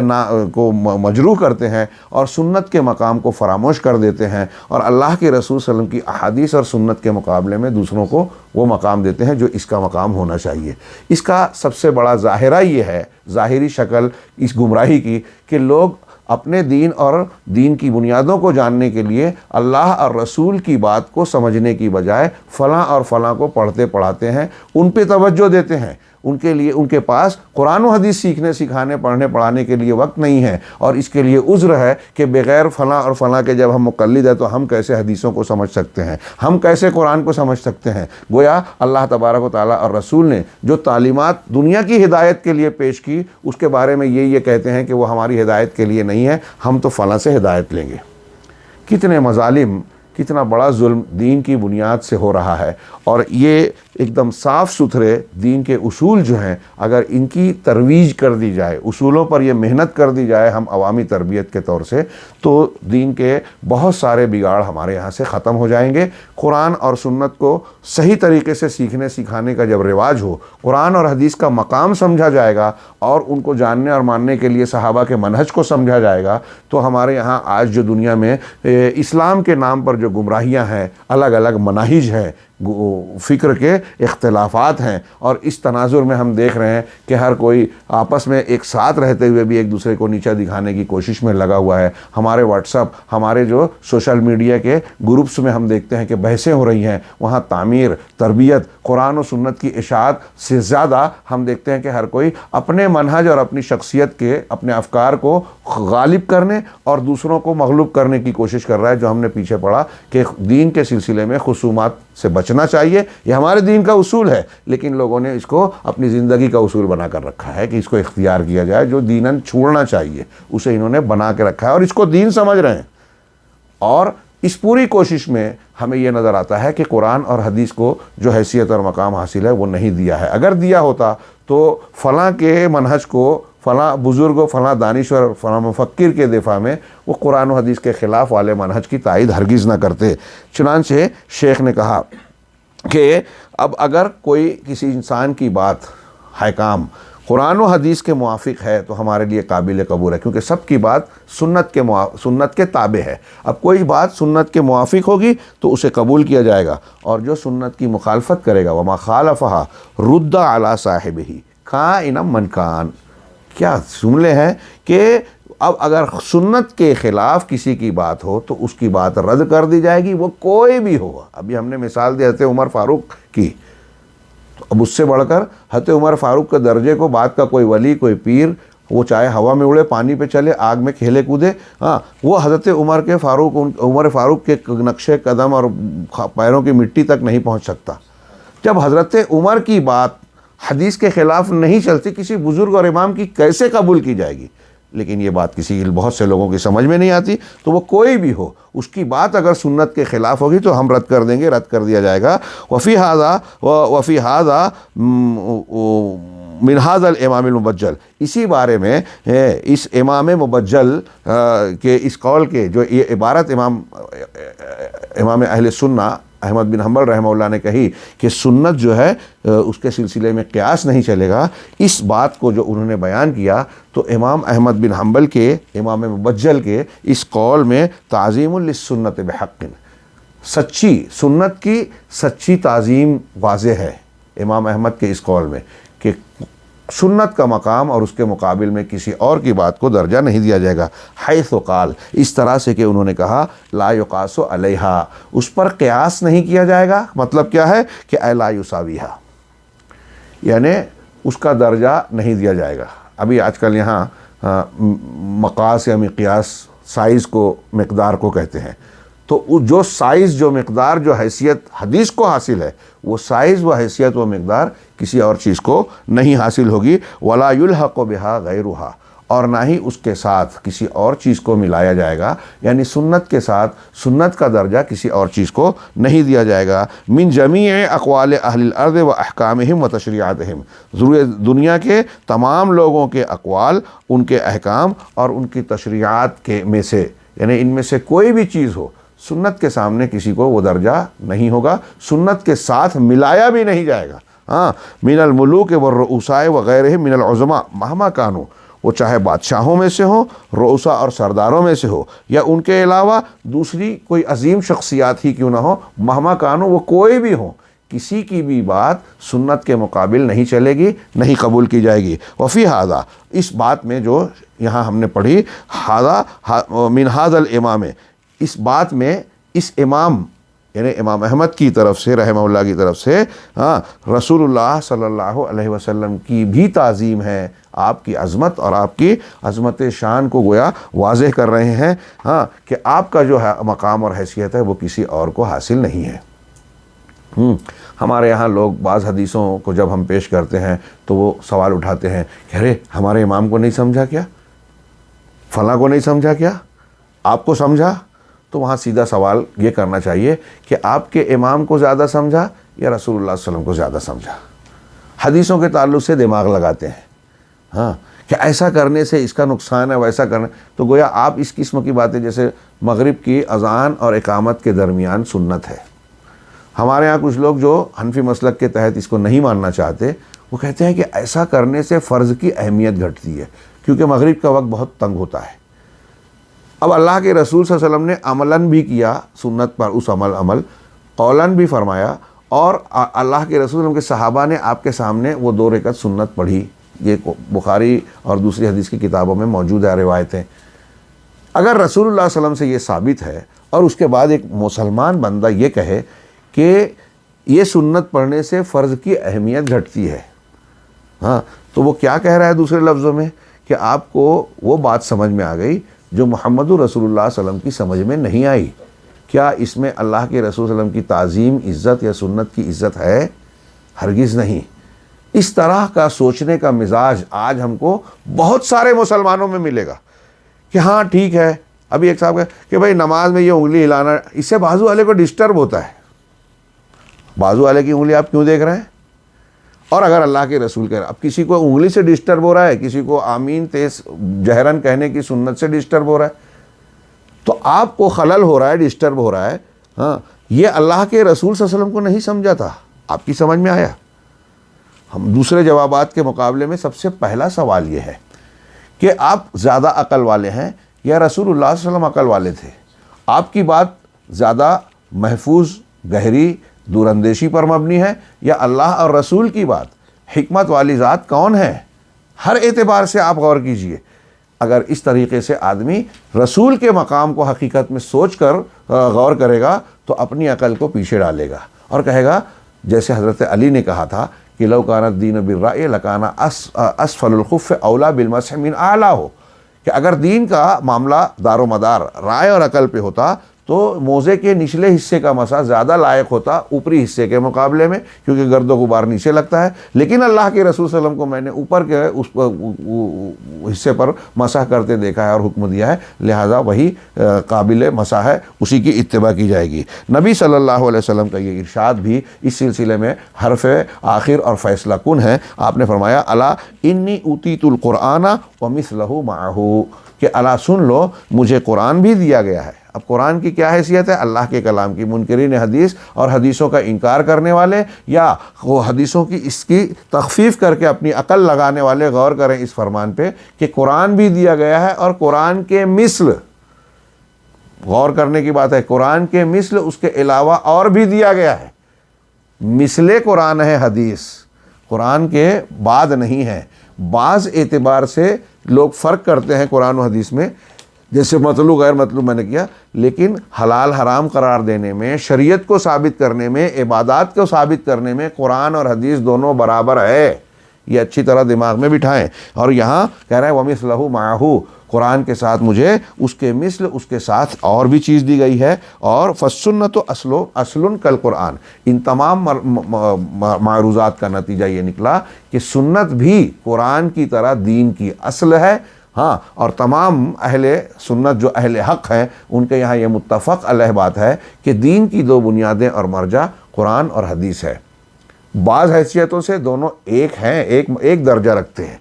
کو مجروح کرتے ہیں اور سنت کے مقام کو فراموش کر دیتے ہیں، اور اللہ کے رسول صلی اللہ علیہ وسلم کی احادیث اور سنت کے مقابلے میں دوسروں کو وہ مقام دیتے ہیں جو اس کا مقام ہونا چاہیے۔ اس کا سب سے بڑا ظاہرہ یہ ہے، ظاہری شکل اس گمراہی کی، کہ لوگ اپنے دین اور دین کی بنیادوں کو جاننے کے لیے اللہ اور رسول کی بات کو سمجھنے کی بجائے فلاں اور فلاں کو پڑھتے پڑھاتے ہیں، ان پہ توجہ دیتے ہیں۔ ان کے پاس قرآن و حدیث سیکھنے سکھانے پڑھنے پڑھانے کے لیے وقت نہیں ہے، اور اس کے لیے عذر ہے کہ بغیر فلاں اور فلاں کے جب ہم مقلد ہیں تو ہم کیسے حدیثوں کو سمجھ سکتے ہیں، ہم کیسے قرآن کو سمجھ سکتے ہیں۔ گویا اللہ تبارک و تعالیٰ اور رسول نے جو تعلیمات دنیا کی ہدایت کے لیے پیش کی، اس کے بارے میں یہ کہتے ہیں کہ وہ ہماری ہدایت کے لیے نہیں ہے، ہم تو فلاں سے ہدایت لیں گے۔ کتنے مظالم، کتنا بڑا ظلم دین کی بنیاد سے ہو رہا ہے، اور یہ ایک دم صاف ستھرے دین کے اصول جو ہیں اگر ان کی ترویج کر دی جائے، اصولوں پر یہ محنت کر دی جائے ہم عوامی تربیت کے طور سے، تو دین کے بہت سارے بگاڑ ہمارے یہاں سے ختم ہو جائیں گے۔ قرآن اور سنت کو صحیح طریقے سے سیکھنے سکھانے کا جب رواج ہو، قرآن اور حدیث کا مقام سمجھا جائے گا اور ان کو جاننے اور ماننے کے لیے صحابہ کے منہج کو سمجھا جائے گا، تو ہمارے یہاں آج جو دنیا میں اسلام کے نام پر جو گمراہیاں ہیں، الگ الگ مناہج ہیں، فکر کے اختلافات ہیں، اور اس تناظر میں ہم دیکھ رہے ہیں کہ ہر کوئی آپس میں ایک ساتھ رہتے ہوئے بھی ایک دوسرے کو نیچا دکھانے کی کوشش میں لگا ہوا ہے۔ ہمارے واٹس ایپ، ہمارے جو سوشل میڈیا کے گروپس میں ہم دیکھتے ہیں کہ بحثیں ہو رہی ہیں، وہاں تعمیر، تربیت، قرآن و سنت کی اشاعت سے زیادہ ہم دیکھتے ہیں کہ ہر کوئی اپنے منہج اور اپنی شخصیت کے، اپنے افکار کو غالب کرنے اور دوسروں کو مغلوب کرنے کی کوشش کر رہا ہے، جو ہم نے پیچھے پڑھا کہ دین کے سلسلے میں خصومات سے بچنا چاہیے، یہ ہمارے دین کا اصول ہے، لیکن لوگوں نے اس کو اپنی زندگی کا اصول بنا کر رکھا ہے کہ اس کو اختیار کیا جائے، جو دیناً چھوڑنا چاہیے اسے انہوں نے بنا کے رکھا ہے اور اس کو دین سمجھ رہے ہیں۔ اور اس پوری کوشش میں ہمیں یہ نظر آتا ہے کہ قرآن اور حدیث کو جو حیثیت اور مقام حاصل ہے وہ نہیں دیا ہے۔ اگر دیا ہوتا تو فلاں کے منہج کو، فلاں بزرگ و فلاں دانشور فلاں مفکر کے دفاع میں وہ قرآن و حدیث کے خلاف والے منہج کی تائید ہرگز نہ کرتے۔ چنانچہ شیخ نے کہا کہ اب اگر کوئی کسی انسان کی بات حکام قرآن و حدیث کے موافق ہے تو ہمارے لیے قابل قبول ہے، کیونکہ سب کی بات سنت کے تابع ہے۔ اب کوئی بات سنت کے موافق ہوگی تو اسے قبول کیا جائے گا، اور جو سنت کی مخالفت کرے گا وما خالفہا رد علی صاحبہ کائنا من کان۔ کیا جملے ہیں کہ اب اگر سنت کے خلاف کسی کی بات ہو تو اس کی بات رد کر دی جائے گی، وہ کوئی بھی ہو۔ ابھی ہم نے مثال دی حضرت عمر فاروق کی، تو اب اس سے بڑھ کر حضرت عمر فاروق کے درجے کو بات کا کوئی ولی، کوئی پیر، وہ چاہے ہوا میں اڑے، پانی پہ چلے، آگ میں کھیلے کودے، ہاں، وہ حضرت عمر فاروق کے نقش قدم اور پیروں کی مٹی تک نہیں پہنچ سکتا۔ جب حضرت عمر کی بات حدیث کے خلاف نہیں چلتی، کسی بزرگ اور امام کی کیسے قبول کی جائے گی؟ لیکن یہ بات بہت سے لوگوں کی سمجھ میں نہیں آتی، تو وہ کوئی بھی ہو، اس کی بات اگر سنت کے خلاف ہوگی تو ہم رد کر دیں گے، رد کر دیا جائے گا۔ وفی ھذا من ھذا الامام المبجل، اسی بارے میں اس امام مبجل کے اس قول کے، جو یہ عبارت امام اہل سنہ احمد بن حنبل رحمہ اللہ نے کہی کہ سنت جو ہے اس کے سلسلے میں قیاس نہیں چلے گا، اس بات کو جو انہوں نے بیان کیا، تو امام احمد بن حنبل کے، امام مبجل کے اس قول میں تعظیم للسنت بحق، سچی سنت کی سچی تعظیم واضح ہے امام احمد کے اس قول میں، کہ سنت کا مقام اور اس کے مقابل میں کسی اور کی بات کو درجہ نہیں دیا جائے گا۔ حیث قال، اس طرح سے کہ انہوں نے کہا لا یقاس علیہا، اس پر قیاس نہیں کیا جائے گا، مطلب کیا ہے کہ اے لا یساویہا، یعنی اس کا درجہ نہیں دیا جائے گا۔ ابھی آج کل یہاں مقاس یا مقیاس سائز کو، مقدار کو کہتے ہیں، تو جو سائز، جو مقدار، جو حیثیت حدیث کو حاصل ہے، وہ سائز و حیثیت و مقدار کسی اور چیز کو نہیں حاصل ہوگی۔ ولا یلحق بہا غیرہا، اور نہ ہی اس کے ساتھ کسی اور چیز کو ملایا جائے گا، یعنی سنت کے ساتھ سنت کا درجہ کسی اور چیز کو نہیں دیا جائے گا۔ من جمیع اقوال اہل الارض و احکامہم و تشریعاتہم، دنیا کے تمام لوگوں کے اقوال، ان کے احکام اور ان کی تشریعات کے میں سے، یعنی ان میں سے کوئی بھی چیز ہو، سنت کے سامنے کسی کو وہ درجہ نہیں ہوگا، سنت کے ساتھ ملایا بھی نہیں جائے گا۔ ہاں، من الملوک والرؤساء وغیرہم من العظماء مہما کانوا، وہ چاہے بادشاہوں میں سے ہو، رؤساء اور سرداروں میں سے ہو، یا ان کے علاوہ دوسری کوئی عظیم شخصیات ہی کیوں نہ ہو، مہما کانوا، وہ کوئی بھی ہو، کسی کی بھی بات سنت کے مقابل نہیں چلے گی، نہیں قبول کی جائے گی۔ وفی ھذا، اس بات میں جو یہاں ہم نے پڑھی، من ھذا الامام، اس بات میں اس امام یعنی امام احمد کی طرف سے رحمہ اللہ کی طرف سے رسول اللہ صلی اللہ علیہ وسلم کی بھی تعظیم ہے، آپ کی عظمت اور آپ کی عظمت شان کو گویا واضح کر رہے ہیں، کہ آپ کا جو ہے مقام اور حیثیت ہے وہ کسی اور کو حاصل نہیں ہے۔ ہمارے یہاں لوگ بعض حدیثوں کو جب ہم پیش کرتے ہیں تو وہ سوال اٹھاتے ہیں کہ ارے ہمارے امام کو نہیں سمجھا کیا، فلاں کو نہیں سمجھا کیا، آپ کو سمجھا؟ تو وہاں سیدھا سوال یہ کرنا چاہیے کہ آپ کے امام کو زیادہ سمجھا یا رسول اللہ صلی اللہ علیہ وسلم کو زیادہ سمجھا؟ حدیثوں کے تعلق سے دماغ لگاتے ہیں، کہ ایسا کرنے سے اس کا نقصان ہے، ویسا کرنے، تو گویا آپ اس قسم کی باتیں، جیسے مغرب کی اذان اور اقامت کے درمیان سنت ہے، ہمارے ہاں کچھ لوگ جو حنفی مسلک کے تحت اس کو نہیں ماننا چاہتے، وہ کہتے ہیں کہ ایسا کرنے سے فرض کی اہمیت گھٹتی ہے، کیونکہ مغرب کا وقت بہت تنگ ہوتا ہے۔ اب اللہ کے رسول صلی اللہ علیہ وسلم نے عملاً بھی کیا سنت پر، اس عمل قولاً بھی فرمایا، اور اللہ کے رسول صلی اللہ علیہ وسلم کے صحابہ نے آپ کے سامنے وہ 2 رکعت سنت پڑھی، یہ بخاری اور دوسری حدیث کی کتابوں میں موجود ہے روایتیں۔ اگر رسول اللہ صلی اللہ علیہ وسلم سے یہ ثابت ہے اور اس کے بعد ایک مسلمان بندہ یہ کہے کہ یہ سنت پڑھنے سے فرض کی اہمیت گھٹتی ہے، تو وہ کیا کہہ رہا ہے دوسرے لفظوں میں، کہ آپ کو وہ بات سمجھ میں آ گئی جو محمد رسول اللہ صلی اللہ علیہ وسلم کی سمجھ میں نہیں آئی۔ کیا اس میں اللہ کے رسول صلی اللہ علیہ وسلم کی تعظیم، عزت یا سنت کی عزت ہے؟ ہرگز نہیں۔ اس طرح کا سوچنے کا مزاج آج ہم کو بہت سارے مسلمانوں میں ملے گا، کہ ہاں ٹھیک ہے، ابھی ایک صاحب کہ بھائی نماز میں یہ انگلی ہلانا، اس سے بازو والے کو ڈسٹرب ہوتا ہے، بازو والے کی انگلی آپ کیوں دیکھ رہے ہیں؟ اور اگر اللہ کے رسول کہہ رہے ہیں، اب کسی کو انگلی سے ڈسٹرب ہو رہا ہے، کسی کو آمین تیز جہرن کہنے کی سنت سے ڈسٹرب ہو رہا ہے، تو آپ کو خلل ہو رہا ہے، ڈسٹرب ہو رہا ہے، یہ اللہ کے رسول صلی اللہ علیہ وسلم کو نہیں سمجھا تھا، آپ کی سمجھ میں آیا؟ ہم دوسرے جوابات کے مقابلے میں سب سے پہلا سوال یہ ہے کہ آپ زیادہ عقل والے ہیں یا رسول اللہ صلی اللہ علیہ وسلم عقل والے تھے؟ آپ کی بات زیادہ محفوظ، گہری، دور اندیشی پر مبنی ہے، یا اللہ اور رسول کی بات؟ حکمت والی ذات کون ہے؟ ہر اعتبار سے آپ غور کیجئے، اگر اس طریقے سے آدمی رسول کے مقام کو حقیقت میں سوچ کر غور کرے گا تو اپنی عقل کو پیچھے ڈالے گا اور کہے گا جیسے حضرت علی نے کہا تھا کہ لو کان الدین بالرأی لکان اسفل الخف اولا بالمسح من اعلیٰ، ہو کہ اگر دین کا معاملہ دار و مدار رائے اور عقل پہ ہوتا تو موزے کے نچلے حصے کا مسح زیادہ لائق ہوتا اوپری حصے کے مقابلے میں، کیونکہ گرد و غبار نیچے لگتا ہے، لیکن اللہ کے رسول صلی اللہ علیہ وسلم کو میں نے اوپر کے اس حصے پر مسح کرتے دیکھا ہے اور حکم دیا ہے، لہٰذا وہی قابل مسح ہے، اسی کی اتباع کی جائے گی۔ نبی صلی اللہ علیہ وسلم کا یہ ارشاد بھی اس سلسلے میں حرف آخر اور فیصلہ کن ہے۔ آپ نے فرمایا الا انی اوتیت القرآن ومثلہ معہ، کہ الا سن لو مجھے قرآن بھی دیا گیا ہے۔ اب قرآن کی کیا حیثیت ہے؟ اللہ کے کلام کی۔ منکرین حدیث اور حدیثوں کا انکار کرنے والے یا وہ حدیثوں کی اس کی تخفیف کر کے اپنی عقل لگانے والے غور کریں اس فرمان پہ کہ قرآن بھی دیا گیا ہے اور قرآن کے مثل، غور کرنے کی بات ہے، قرآن کے مثل اس کے علاوہ اور بھی دیا گیا ہے۔ مثل قرآن ہے حدیث، قرآن کے بعد نہیں ہے۔ بعض اعتبار سے لوگ فرق کرتے ہیں قرآن و حدیث میں، جیسے مطلوع غیر مطلوع میں نے کیا، لیکن حلال حرام قرار دینے میں، شریعت کو ثابت کرنے میں، عبادات کو ثابت کرنے میں قرآن اور حدیث دونوں برابر ہے۔ یہ اچھی طرح دماغ میں بٹھائیں۔ اور یہاں کہہ رہا ہے وَمِثْلَهُ مَعَهُ، قرآن کے ساتھ مجھے اس کے مثل، اس کے ساتھ اور بھی چیز دی گئی ہے۔ اور فَالسُّنَّةُ أَصْلٌ كَالْقُرْآن، ان تمام معروضات کا نتیجہ یہ نکلا کہ سنت بھی قرآن کی طرح دین کی اصل ہے۔ ہاں، اور تمام اہل سنت جو اہل حق ہیں ان کے یہاں یہ متفق علیہ بات ہے کہ دین کی دو بنیادیں اور مرجع قرآن اور حدیث ہے۔ بعض حیثیتوں سے دونوں ایک ہیں، ایک درجہ رکھتے ہیں،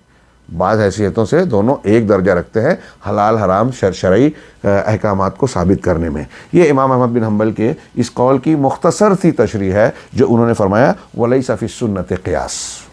بعض حیثیتوں سے دونوں ایک درجہ رکھتے ہیں حلال حرام شرعی احکامات کو ثابت کرنے میں۔ یہ امام احمد بن حنبل کے اس قول کی مختصر سی تشریح ہے جو انہوں نے فرمایا وَلَيْسَ فِي السُّنَّةِ قِيَاسٌ۔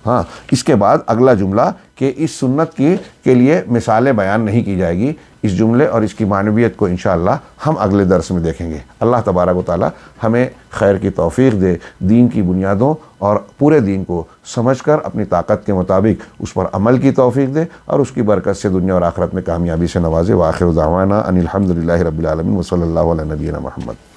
ہاں، اس کے بعد اگلا جملہ کہ اس سنت کے لیے مثالیں بیان نہیں کی جائے گی، اس جملے اور اس کی معنویت کو انشاءاللہ ہم اگلے درس میں دیکھیں گے۔ اللہ تبارک و تعالی ہمیں خیر کی توفیق دے، دین کی بنیادوں اور پورے دین کو سمجھ کر اپنی طاقت کے مطابق اس پر عمل کی توفیق دے اور اس کی برکت سے دنیا اور آخرت میں کامیابی سے نوازے۔ وآخر دعوانا ان الحمد للہ رب العالمین وصلی اللہ علیہ نبینا محمد۔